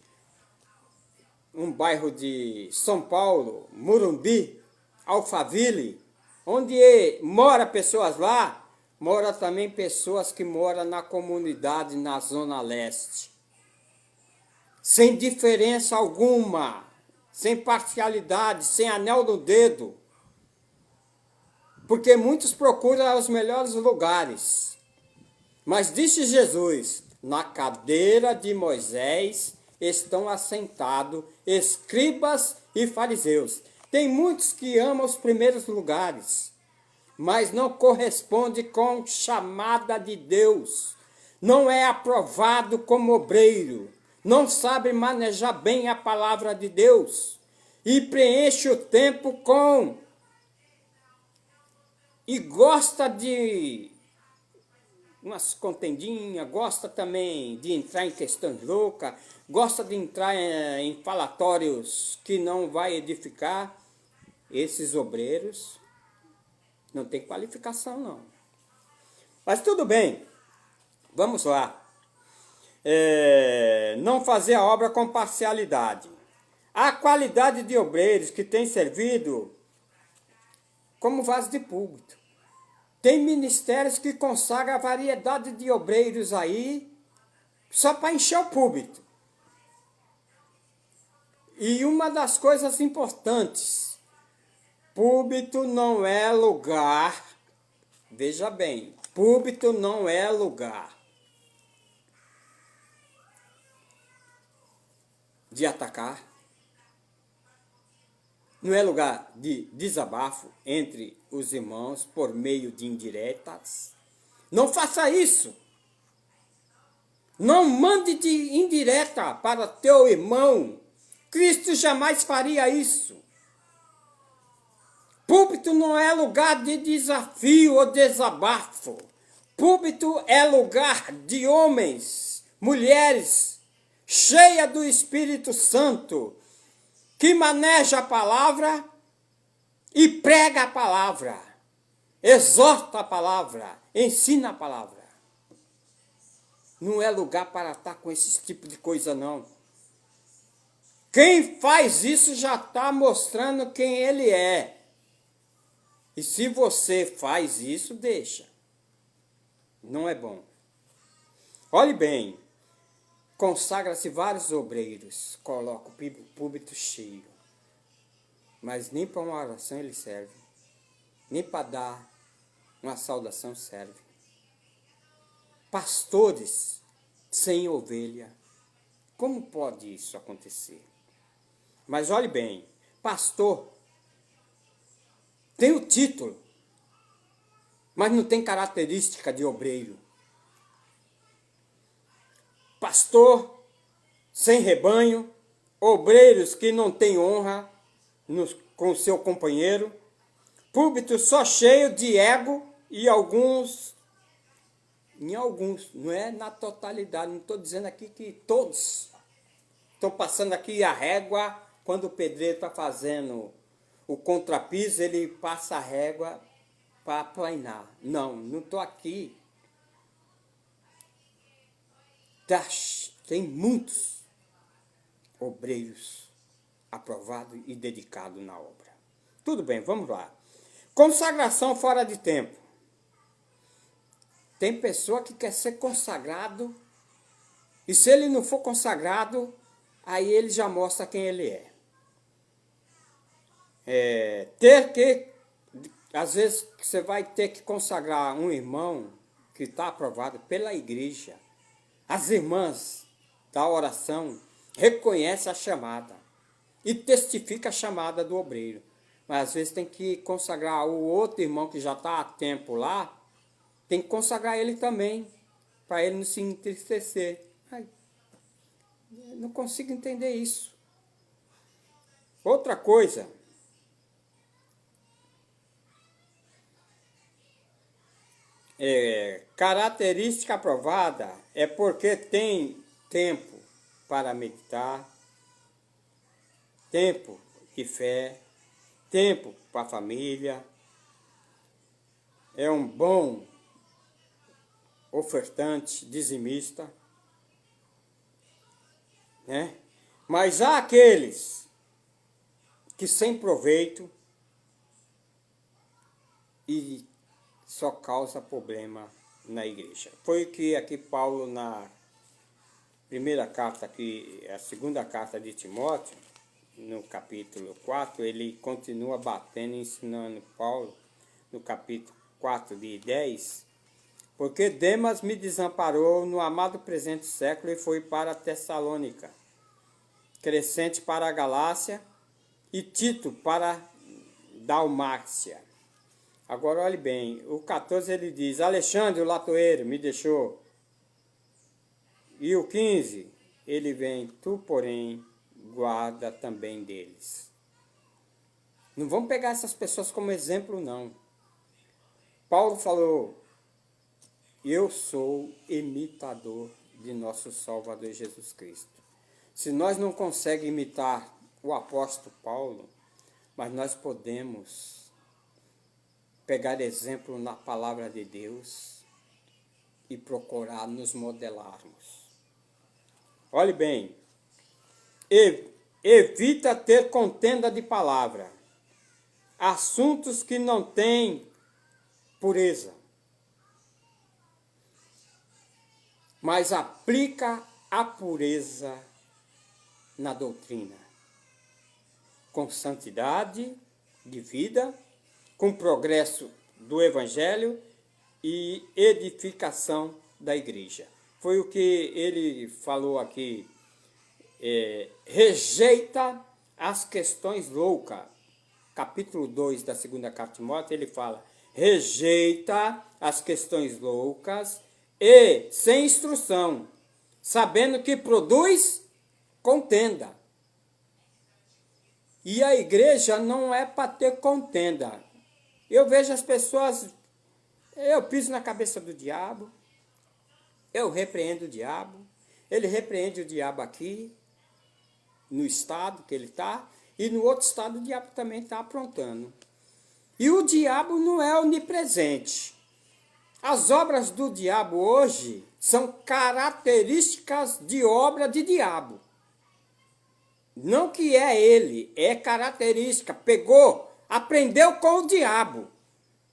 um bairro de São Paulo, Morumbi, Alphaville, onde mora pessoas lá, mora também pessoas que moram na comunidade na Zona Leste. Sem diferença alguma, sem parcialidade, sem anel no dedo. Porque muitos procuram os melhores lugares. Mas disse Jesus, na cadeira de Moisés estão assentados escribas e fariseus. Tem muitos que amam os primeiros lugares, mas não corresponde com chamada de Deus. Não é aprovado como obreiro, não sabe manejar bem a palavra de Deus e preenche o tempo com... e gosta de umas contendinhas, gosta também de entrar em questões loucas, gosta de entrar em falatórios que não vai edificar. Esses obreiros não tem qualificação, não. Mas tudo bem, vamos lá. Não fazer a obra com parcialidade. A qualidade de obreiros que tem servido como vaso de púlpito. Tem ministérios que consagram a variedade de obreiros aí só para encher o púlpito. E uma das coisas importantes, púlpito não é lugar, veja bem, púlpito não é lugar de atacar, não é lugar de desabafo entre os irmãos por meio de indiretas. Não faça isso. Não mande de indireta para teu irmão. Cristo jamais faria isso. Púlpito não é lugar de desafio ou desabafo. Púlpito é lugar de homens, mulheres, cheia do Espírito Santo, que maneja a palavra e prega a palavra, exorta a palavra, ensina a palavra. Não é lugar para estar com esse tipo de coisa, não. Quem faz isso já está mostrando quem ele é. E se você faz isso, deixa. Não é bom. Olhe bem, consagra-se vários obreiros, coloca o púlpito cheio. Mas nem para uma oração ele serve. Nem para dar uma saudação serve. Pastores sem ovelha. Como pode isso acontecer? Mas olhe bem, pastor tem o título, mas não tem característica de obreiro. Pastor sem rebanho, obreiros que não têm honra com o seu companheiro, púlpito só cheio de ego e em alguns, não é na totalidade, não estou dizendo aqui que todos. Estou passando aqui a régua, quando o pedreiro está fazendo o contrapiso, ele passa a régua para aplanar. Não estou aqui. Tem muitos obreiros aprovados e dedicados na obra. Tudo bem, vamos lá. Consagração fora de tempo. Tem pessoa que quer ser consagrado, e se ele não for consagrado, aí ele já mostra quem ele é. Às vezes você vai ter que consagrar um irmão que está aprovado pela igreja. As irmãs da oração reconhecem a chamada e testificam a chamada do obreiro. Mas às vezes tem que consagrar o outro irmão que já está há tempo lá, tem que consagrar ele também, para ele não se entristecer. Ai, não consigo entender isso. Outra coisa, característica aprovada é porque tem tempo para meditar, tempo de fé, tempo para a família, é um bom ofertante, dizimista, né? Mas há aqueles que sem proveito e só causa problema na igreja. Foi o que aqui Paulo, na primeira carta, a segunda carta de Timóteo, no capítulo 4, ele continua batendo e ensinando Paulo, no capítulo 4 de 10, porque Demas me desamparou no amado presente século e foi para a Tessalônica, Crescente para a Galácia e Tito para Dalmácia. Agora olhe bem, o 14 ele diz, Alexandre o latoeiro me deixou. E o 15, ele vem, tu, porém, guarda também deles. Não vamos pegar essas pessoas como exemplo, não. Paulo falou, eu sou imitador de nosso Salvador Jesus Cristo. Se nós não conseguimos imitar o apóstolo Paulo, mas nós podemos pegar exemplo na palavra de Deus e procurar nos modelarmos. Olhe bem, evita ter contenda de palavra, assuntos que não têm pureza, mas aplica a pureza na doutrina, com santidade de vida, com progresso do Evangelho e edificação da igreja. Foi o que ele falou aqui. Rejeita as questões loucas. Capítulo 2 da segunda carta de Timóteo, ele fala, rejeita as questões loucas e sem instrução, sabendo que produz contenda. E a igreja não é para ter contenda. Eu vejo as pessoas, eu piso na cabeça do diabo, eu repreendo o diabo, ele repreende o diabo aqui, no estado que ele está, e no outro estado o diabo também está aprontando. E o diabo não é onipresente. As obras do diabo hoje são características de obra de diabo. Não que é ele, é característica. Pegou, aprendeu com o diabo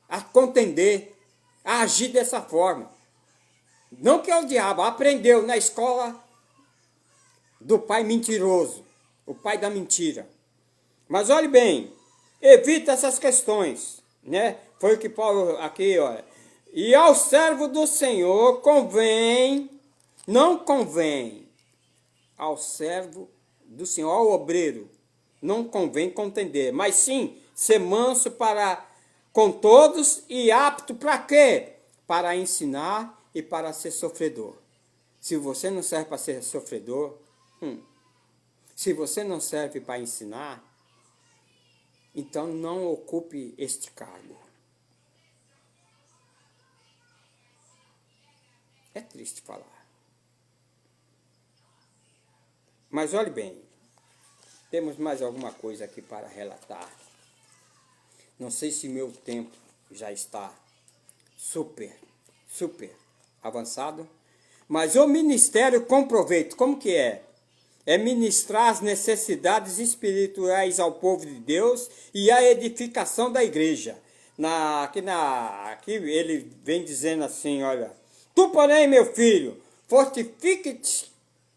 a contender, a agir dessa forma. Não que é o diabo, aprendeu na escola do pai mentiroso, o pai da mentira. Mas olhe bem, evita essas questões, né? Foi o que Paulo aqui, olha. E ao servo do Senhor não convém ao servo do Senhor, ao obreiro, não convém contender, mas sim ser manso para com todos e apto para quê? Para ensinar e para ser sofredor. Se você não serve para ser sofredor, se você não serve para ensinar, então não ocupe este cargo. É triste falar. Mas olhe bem, temos mais alguma coisa aqui para relatar. Não sei se meu tempo já está super avançado, mas o ministério com proveito, como que é? É ministrar as necessidades espirituais ao povo de Deus e a edificação da igreja. Aqui ele vem dizendo assim, olha, tu, porém, meu filho, fortifique-te,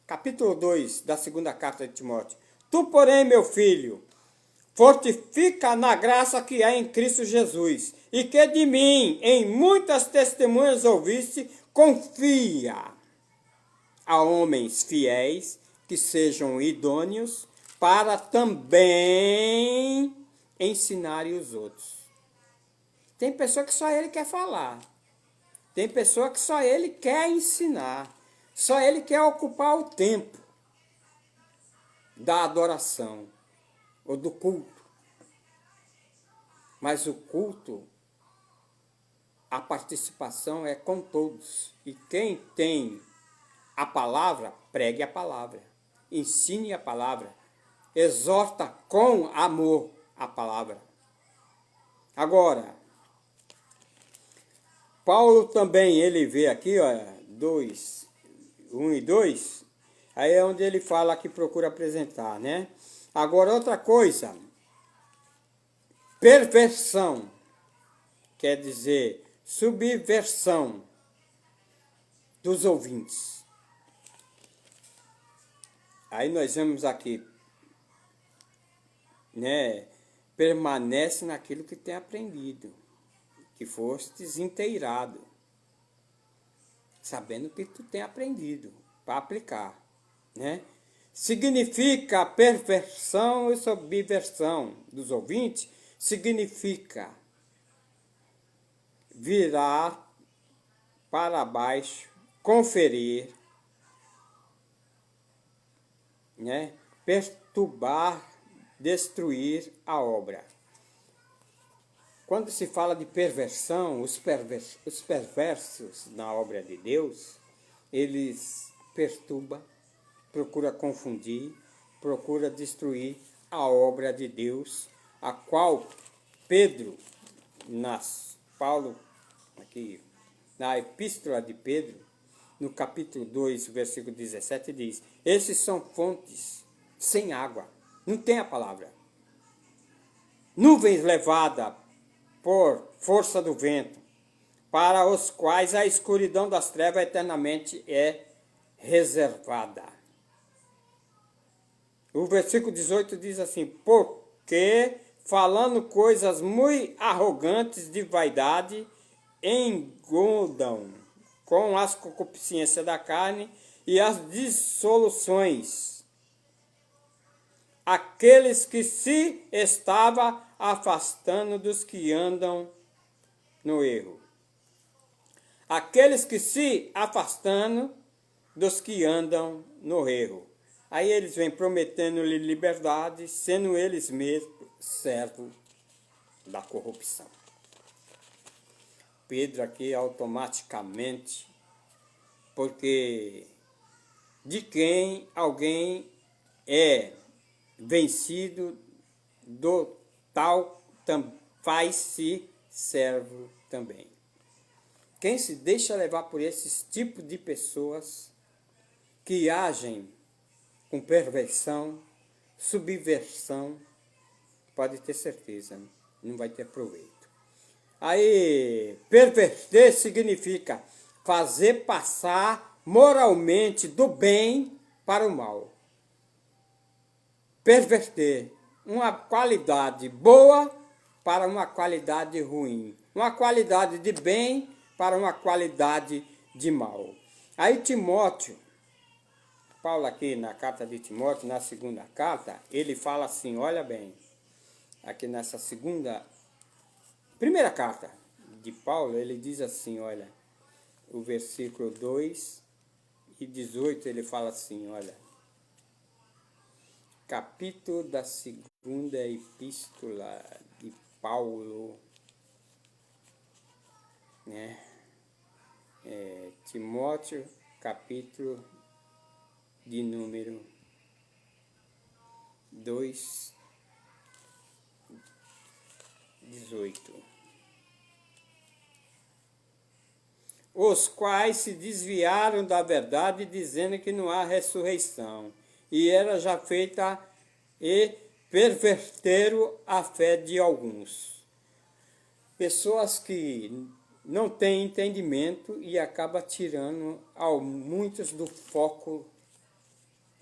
capítulo 2 da segunda carta de Timóteo, tu, porém, meu filho, fortifica na graça que há em Cristo Jesus, e que de mim, em muitas testemunhas ouviste, confia a homens fiéis, que sejam idôneos, para também ensinarem os outros. Tem pessoa que só ele quer falar. Tem pessoa que só ele quer ensinar. Só ele quer ocupar o tempo da adoração ou do culto. Mas o culto, a participação é com todos. E quem tem a palavra, pregue a palavra. Ensine a palavra. Exorta com amor a palavra. Agora, Paulo também, ele vê aqui, olha, 1 e 2, aí é onde ele fala que procura apresentar, né? Agora, outra coisa, perversão, quer dizer, subversão dos ouvintes. Aí nós vemos aqui, né? Permanece naquilo que tem aprendido, que fostes inteirado, sabendo que tu tem aprendido para aplicar, né? Significa perversão e subversão dos ouvintes, significa virar para baixo, conferir, né? Perturbar, destruir a obra. Quando se fala de perversão, os perversos na obra de Deus, eles perturbam, procuram confundir, procuram destruir a obra de Deus, a qual Pedro, Paulo, aqui na epístola de Pedro, no capítulo 2, versículo 17, diz: esses são fontes sem água, não tem a palavra. Nuvens levadas por força do vento, para os quais a escuridão das trevas eternamente é reservada. O versículo 18 diz assim: porque falando coisas muito arrogantes de vaidade, engodam com as concupiscências da carne e as dissoluções aqueles que se estava afastando dos que andam no erro. Aqueles que se afastando dos que andam no erro. Aí eles vêm prometendo-lhe liberdade, sendo eles mesmos servos da corrupção. Pedro aqui automaticamente, porque de quem alguém é vencido, do tal faz-se servo também. Quem se deixa levar por esses tipos de pessoas que agem com perversão, subversão, pode ter certeza, não vai ter proveito. Aí, perverter significa fazer passar moralmente do bem para o mal. Perverter uma qualidade boa para uma qualidade ruim. Uma qualidade de bem para uma qualidade de mal. Aí Timóteo, Paulo aqui na carta de Timóteo, na segunda carta, ele fala assim, olha bem, aqui nessa primeira carta de Paulo, ele diz assim, olha, o versículo 2 e 18, ele fala assim, olha, capítulo da segunda epístola de Paulo, né? Timóteo, capítulo de número 2, 18. Os quais se desviaram da verdade, dizendo que não há ressurreição, e era já feita e perverteram a fé de alguns. Pessoas que não têm entendimento e acabam tirando muitos do foco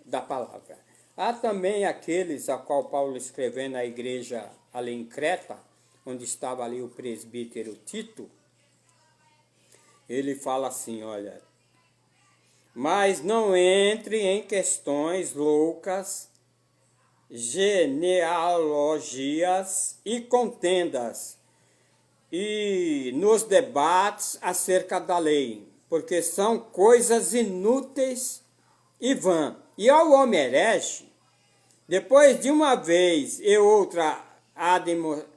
da palavra. Há também aqueles a qual Paulo escrevendo na igreja ali em Creta, onde estava ali o presbítero Tito, ele fala assim, olha, mas não entre em questões loucas, genealogias e contendas, e nos debates acerca da lei, porque são coisas inúteis e vã. E ao homem herege, depois de uma vez e outra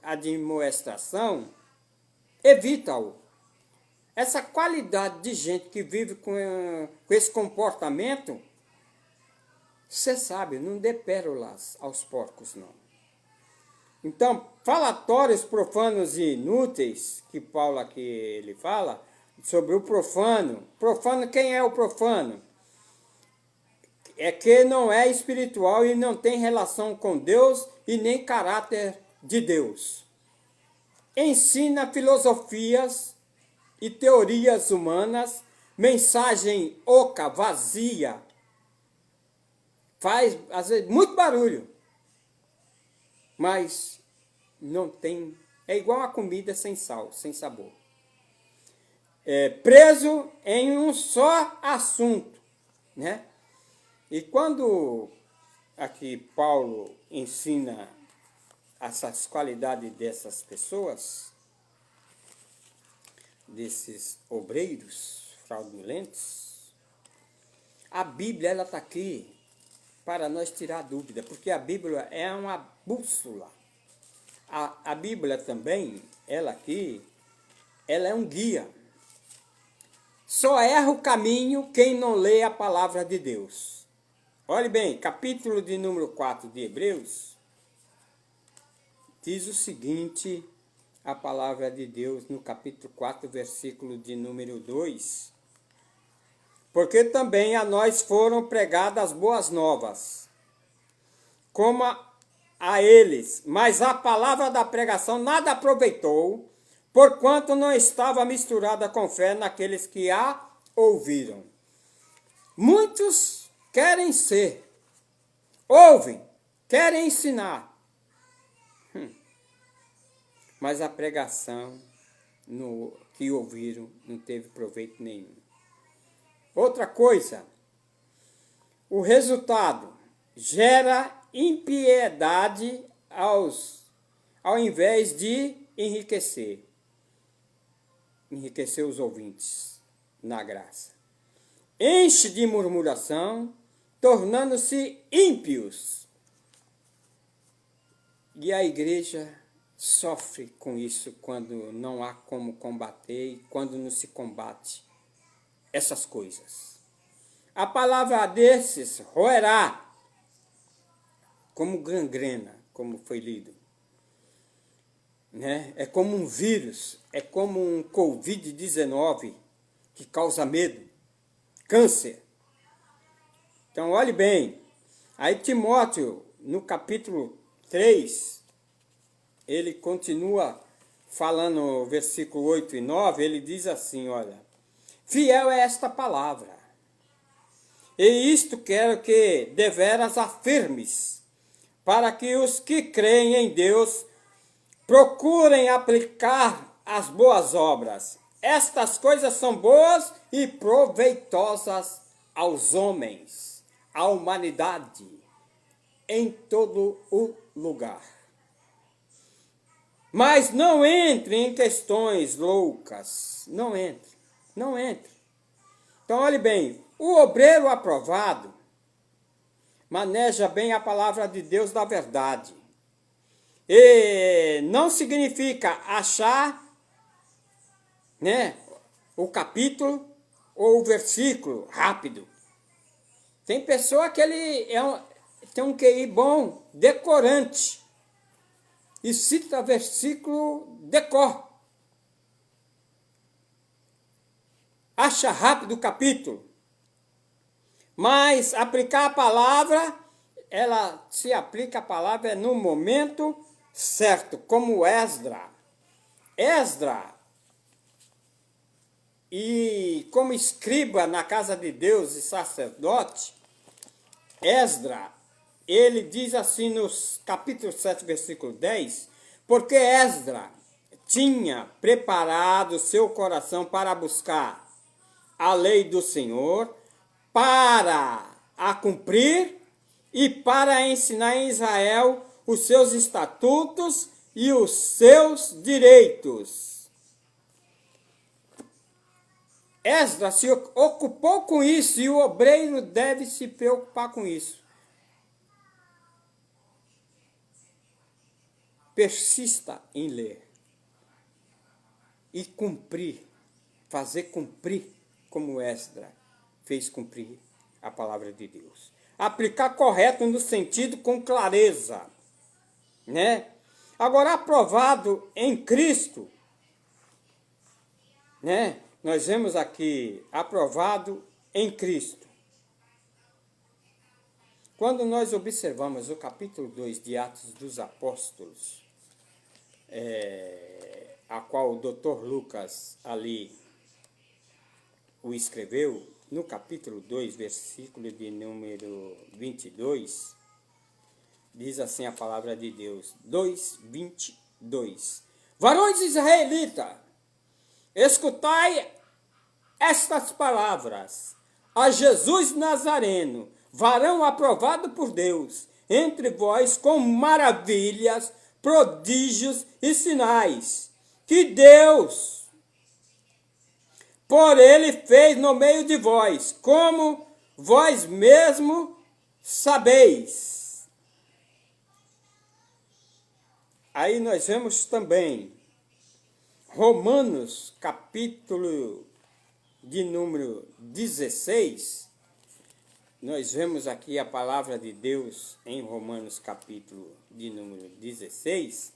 admoestação, evita-o. Essa qualidade de gente que vive com esse comportamento, você sabe, não dê pérolas aos porcos, não. Então, falatórios profanos e inúteis, que Paulo aqui ele fala, sobre o profano. Profano, quem é o profano? É que não é espiritual e não tem relação com Deus e nem caráter de Deus. Ensina filosofias e teorias humanas, mensagem oca, vazia, faz, às vezes, muito barulho, mas não tem, é igual a comida sem sal, sem sabor. Preso em um só assunto, né? E quando aqui Paulo ensina essas qualidades dessas pessoas, desses obreiros fraudulentos, a Bíblia ela está aqui para nós tirar dúvida, porque a Bíblia é uma bússola. A Bíblia também, ela aqui, ela é um guia. Só erra o caminho quem não lê a palavra de Deus. Olhe bem, capítulo de número 4 de Hebreus, diz o seguinte, a palavra de Deus no capítulo 4, versículo de número 2. Porque também a nós foram pregadas boas novas, como a eles, mas a palavra da pregação nada aproveitou, porquanto não estava misturada com fé naqueles que a ouviram. Muitos querem ser, ouvem, querem ensinar, mas a pregação que ouviram não teve proveito nenhum. Outra coisa, o resultado gera impiedade ao invés de enriquecer os ouvintes na graça. Enche de murmuração, tornando-se ímpios. E a igreja sofre com isso quando não há como combater e quando não se combate essas coisas. A palavra desses roerá como gangrena, como foi lido. Né? É como um vírus, é como um Covid-19 que causa medo, câncer. Então, olhe bem, aí Timóteo, no capítulo 3, ele continua falando, versículo 8 e 9, ele diz assim, olha, fiel é esta palavra, e isto quero que deveras afirmes, para que os que creem em Deus procurem aplicar as boas obras. Estas coisas são boas e proveitosas aos homens, à humanidade, em todo o lugar. Mas não entre em questões loucas, não entre. Não entre. Então, olhe bem, o obreiro aprovado maneja bem a palavra de Deus da verdade. E não significa achar, né, o capítulo ou o versículo rápido. Tem pessoa que ele tem um QI bom, decorante, e cita versículo decor. Acha rápido o capítulo, mas aplicar a palavra, ela se aplica a palavra no momento certo, como Esdra. Esdra, e como escriba na casa de Deus e sacerdote, Esdra, ele diz assim no capítulo 7, versículo 10, porque Esdra tinha preparado seu coração para buscar a lei do Senhor, para a cumprir e para ensinar em Israel os seus estatutos e os seus direitos. Esdras se ocupou com isso e o obreiro deve se preocupar com isso. Persista em ler e cumprir, fazer cumprir como Esdras fez cumprir a palavra de Deus. Aplicar correto no sentido com clareza, né? Agora, aprovado em Cristo, né? Nós vemos aqui, aprovado em Cristo. Quando nós observamos o capítulo 2 de Atos dos Apóstolos, a qual o Dr. Lucas ali o escreveu, no capítulo 2, versículo de número 22, diz assim a palavra de Deus, 2:22. Varões israelitas, escutai estas palavras. A Jesus Nazareno, varão aprovado por Deus, entre vós com maravilhas, prodígios e sinais, que Deus por ele fez no meio de vós, como vós mesmo sabeis. Aí nós vemos também Romanos, capítulo de número 16. Nós vemos aqui a palavra de Deus em Romanos, capítulo de número 16,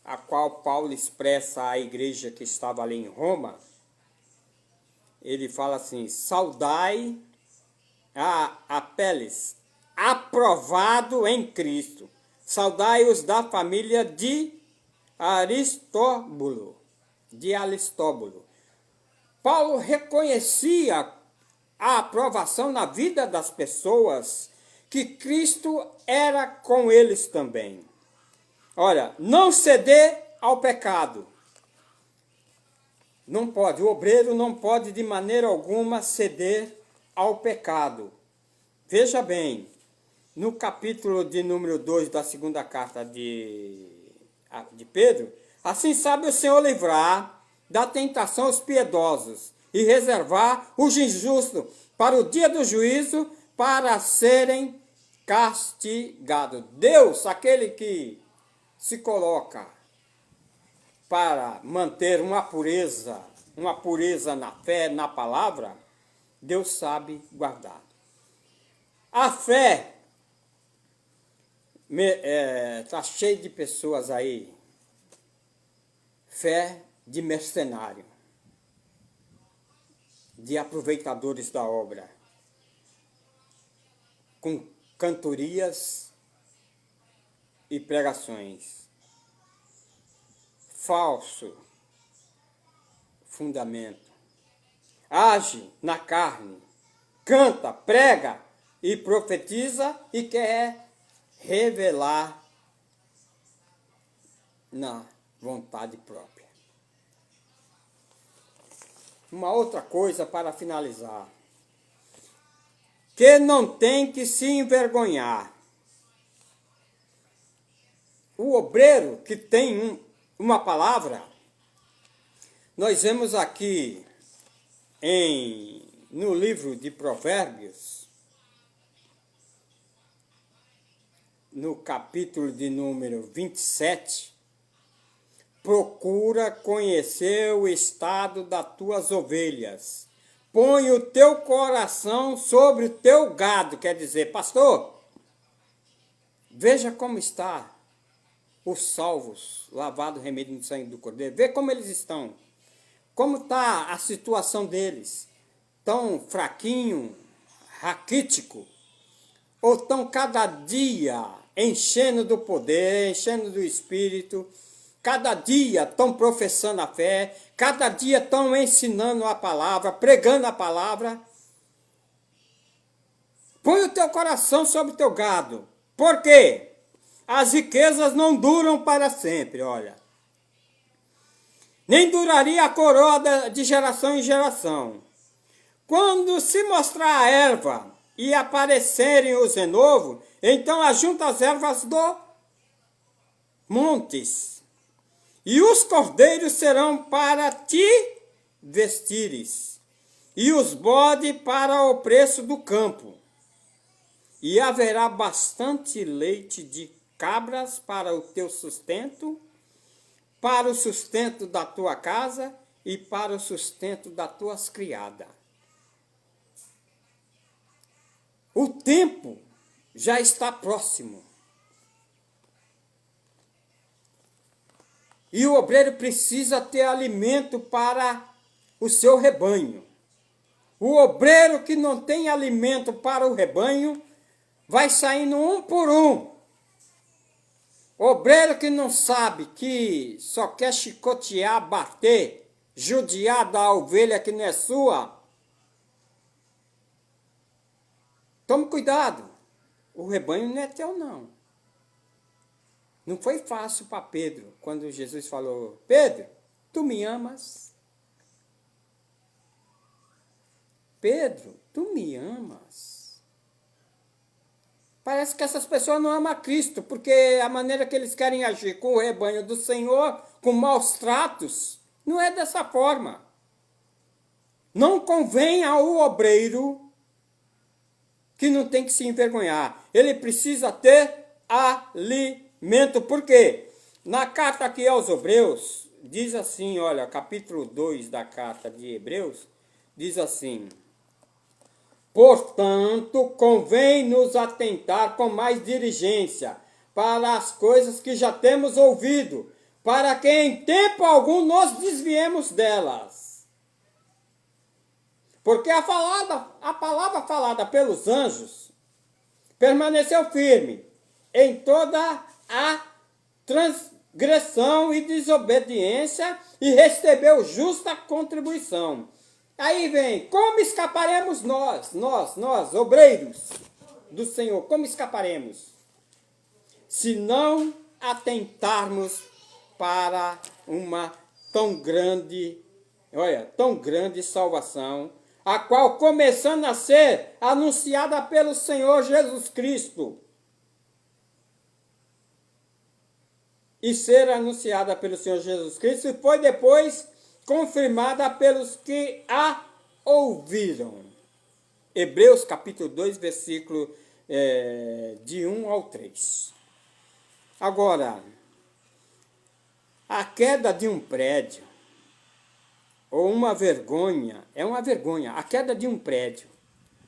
a qual Paulo expressa à igreja que estava ali em Roma. Ele fala assim: saudai a Apeles, aprovado em Cristo. Saudai-os da família de Aristóbulo. Paulo reconhecia a aprovação na vida das pessoas, que Cristo era com eles também. Olha, não ceder ao pecado. Não pode, o obreiro não pode de maneira alguma ceder ao pecado. Veja bem, no capítulo de número 2 da segunda carta de Pedro, assim sabe o Senhor livrar da tentação os piedosos e reservar os injustos para o dia do juízo, para serem castigados. Deus, aquele que se coloca para manter uma pureza na fé, na palavra, Deus sabe guardar. A fé está cheia de pessoas aí, fé de mercenário, de aproveitadores da obra, com cantorias e pregações. Falso fundamento. Age na carne, canta, prega e profetiza e quer revelar na vontade própria. Uma outra coisa para finalizar, que não tem que se envergonhar. O obreiro que tem uma palavra, nós vemos aqui no livro de Provérbios, no capítulo de número 27, procura conhecer o estado das tuas ovelhas. Põe o teu coração sobre o teu gado. Quer dizer, pastor, veja como está os salvos, lavado o remédio no sangue do Cordeiro. Vê como eles estão. Como está a situação deles. Tão fraquinho, raquítico. Ou estão cada dia enchendo do poder, enchendo do Espírito. Cada dia estão professando a fé, cada dia estão ensinando a palavra, pregando a palavra. Põe o teu coração sobre o teu gado. Por quê? As riquezas não duram para sempre, olha. Nem duraria a coroa de geração em geração. Quando se mostrar a erva e aparecerem os renovos, então ajunta as ervas do montes. E os cordeiros serão para ti vestires, e os bodes para o preço do campo. E haverá bastante leite de cabras para o teu sustento, para o sustento da tua casa e para o sustento das tuas criadas. O tempo já está próximo. E o obreiro precisa ter alimento para o seu rebanho. O obreiro que não tem alimento para o rebanho vai saindo um por um. O obreiro que não sabe, que só quer chicotear, bater, judiar da ovelha que não é sua. Tome cuidado. O rebanho não é teu, não. Não foi fácil para Pedro, quando Jesus falou: Pedro, tu me amas? Pedro, tu me amas? Parece que essas pessoas não amam a Cristo, porque a maneira que eles querem agir com o rebanho do Senhor, com maus tratos, não é dessa forma. Não convém ao obreiro que não tem que se envergonhar. Ele precisa ter alimento. Por quê? Na carta aqui aos Hebreus, diz assim, olha, capítulo 2 da carta de Hebreus, diz assim: portanto, convém nos atentar com mais diligência para as coisas que já temos ouvido, para que em tempo algum nos desviemos delas. Porque a palavra falada pelos anjos permaneceu firme em toda a transgressão e desobediência e recebeu justa contribuição. Aí vem, como escaparemos nós, obreiros do Senhor, como escaparemos? Se não atentarmos para uma tão grande salvação, a qual começando a ser anunciada pelo Senhor Jesus Cristo, e ser anunciada pelo Senhor Jesus Cristo, e foi depois confirmada pelos que a ouviram. Hebreus capítulo 2, versículo de 1 ao 3. Agora, a queda de um prédio, ou uma vergonha, é uma vergonha. A queda de um prédio,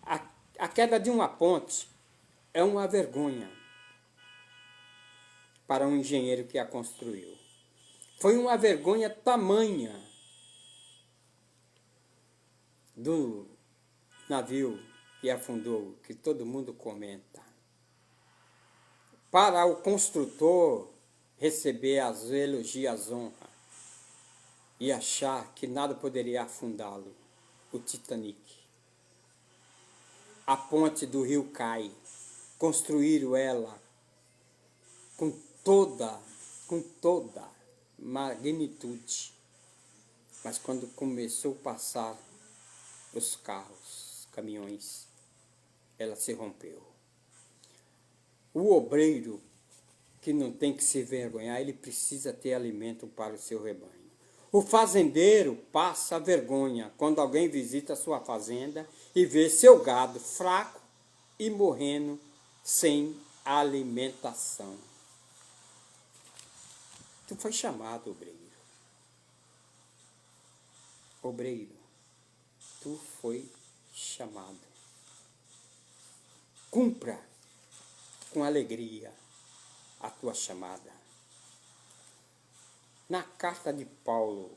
a queda de uma ponte, é uma vergonha para um engenheiro que a construiu. Foi uma vergonha tamanha do navio que afundou, que todo mundo comenta. Para o construtor receber as elogios, as honras, e achar que nada poderia afundá-lo, o Titanic. A ponte do rio Cai, construíram ela com toda magnitude. Mas quando começou a passar os carros, caminhões, ela se rompeu. O obreiro, que não tem que se envergonhar, ele precisa ter alimento para o seu rebanho. O fazendeiro passa vergonha quando alguém visita a sua fazenda e vê seu gado fraco e morrendo sem alimentação. Tu foi chamado, obreiro. Obreiro, tu foi chamado. Cumpra com alegria a tua chamada. Na carta de Paulo,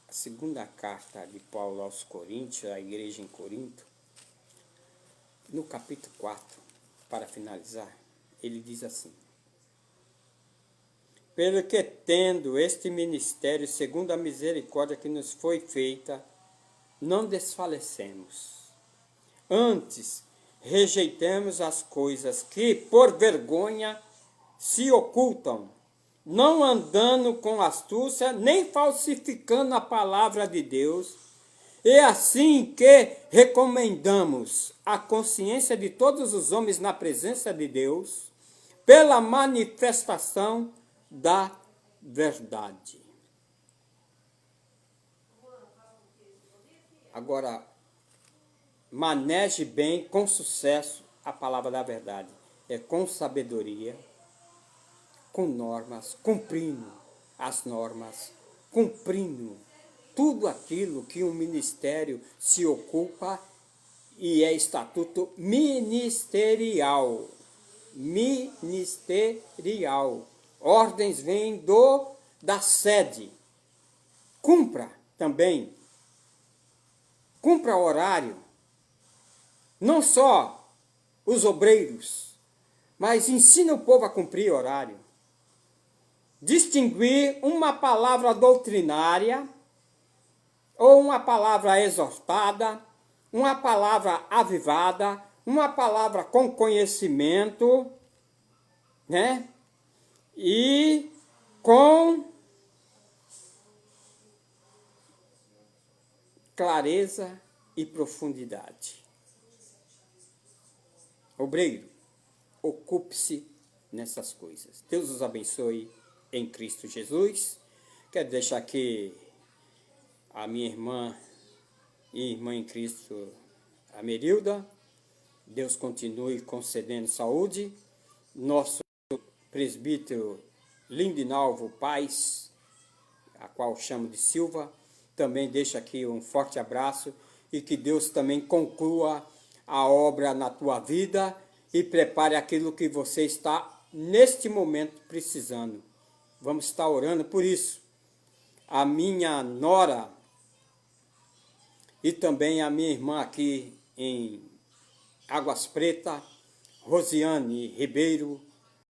a segunda carta de Paulo aos Coríntios, à igreja em Corinto, no capítulo 4, para finalizar, ele diz assim: pelo que tendo este ministério, segundo a misericórdia que nos foi feita, não desfalecemos. Antes, rejeitemos as coisas que, por vergonha, se ocultam, não andando com astúcia, nem falsificando a palavra de Deus. É assim que recomendamos a consciência de todos os homens na presença de Deus, pela manifestação da verdade. Agora, maneje bem, com sucesso, a palavra da verdade. É com sabedoria, com normas, cumprindo as normas, cumprindo tudo aquilo que um ministério se ocupa e é estatuto ministerial. Ministerial. Ordens vêm da sede. Cumpra também. Cumpra o horário. Não só os obreiros, mas ensina o povo a cumprir horário. Distinguir uma palavra doutrinária ou uma palavra exortada, uma palavra avivada, uma palavra com conhecimento, né? E com clareza e profundidade. Obreiro, ocupe-se nessas coisas. Deus os abençoe em Cristo Jesus. Quero deixar aqui a minha irmã e irmã em Cristo, a Merilda, Deus continue concedendo saúde. Nosso presbítero Lindinalvo Paz, a qual chamo de Silva, também deixa aqui um forte abraço e que Deus também conclua a obra na tua vida e prepare aquilo que você está neste momento precisando. Vamos estar orando por isso. A minha nora e também a minha irmã aqui em Águas Pretas, Rosiane Ribeiro,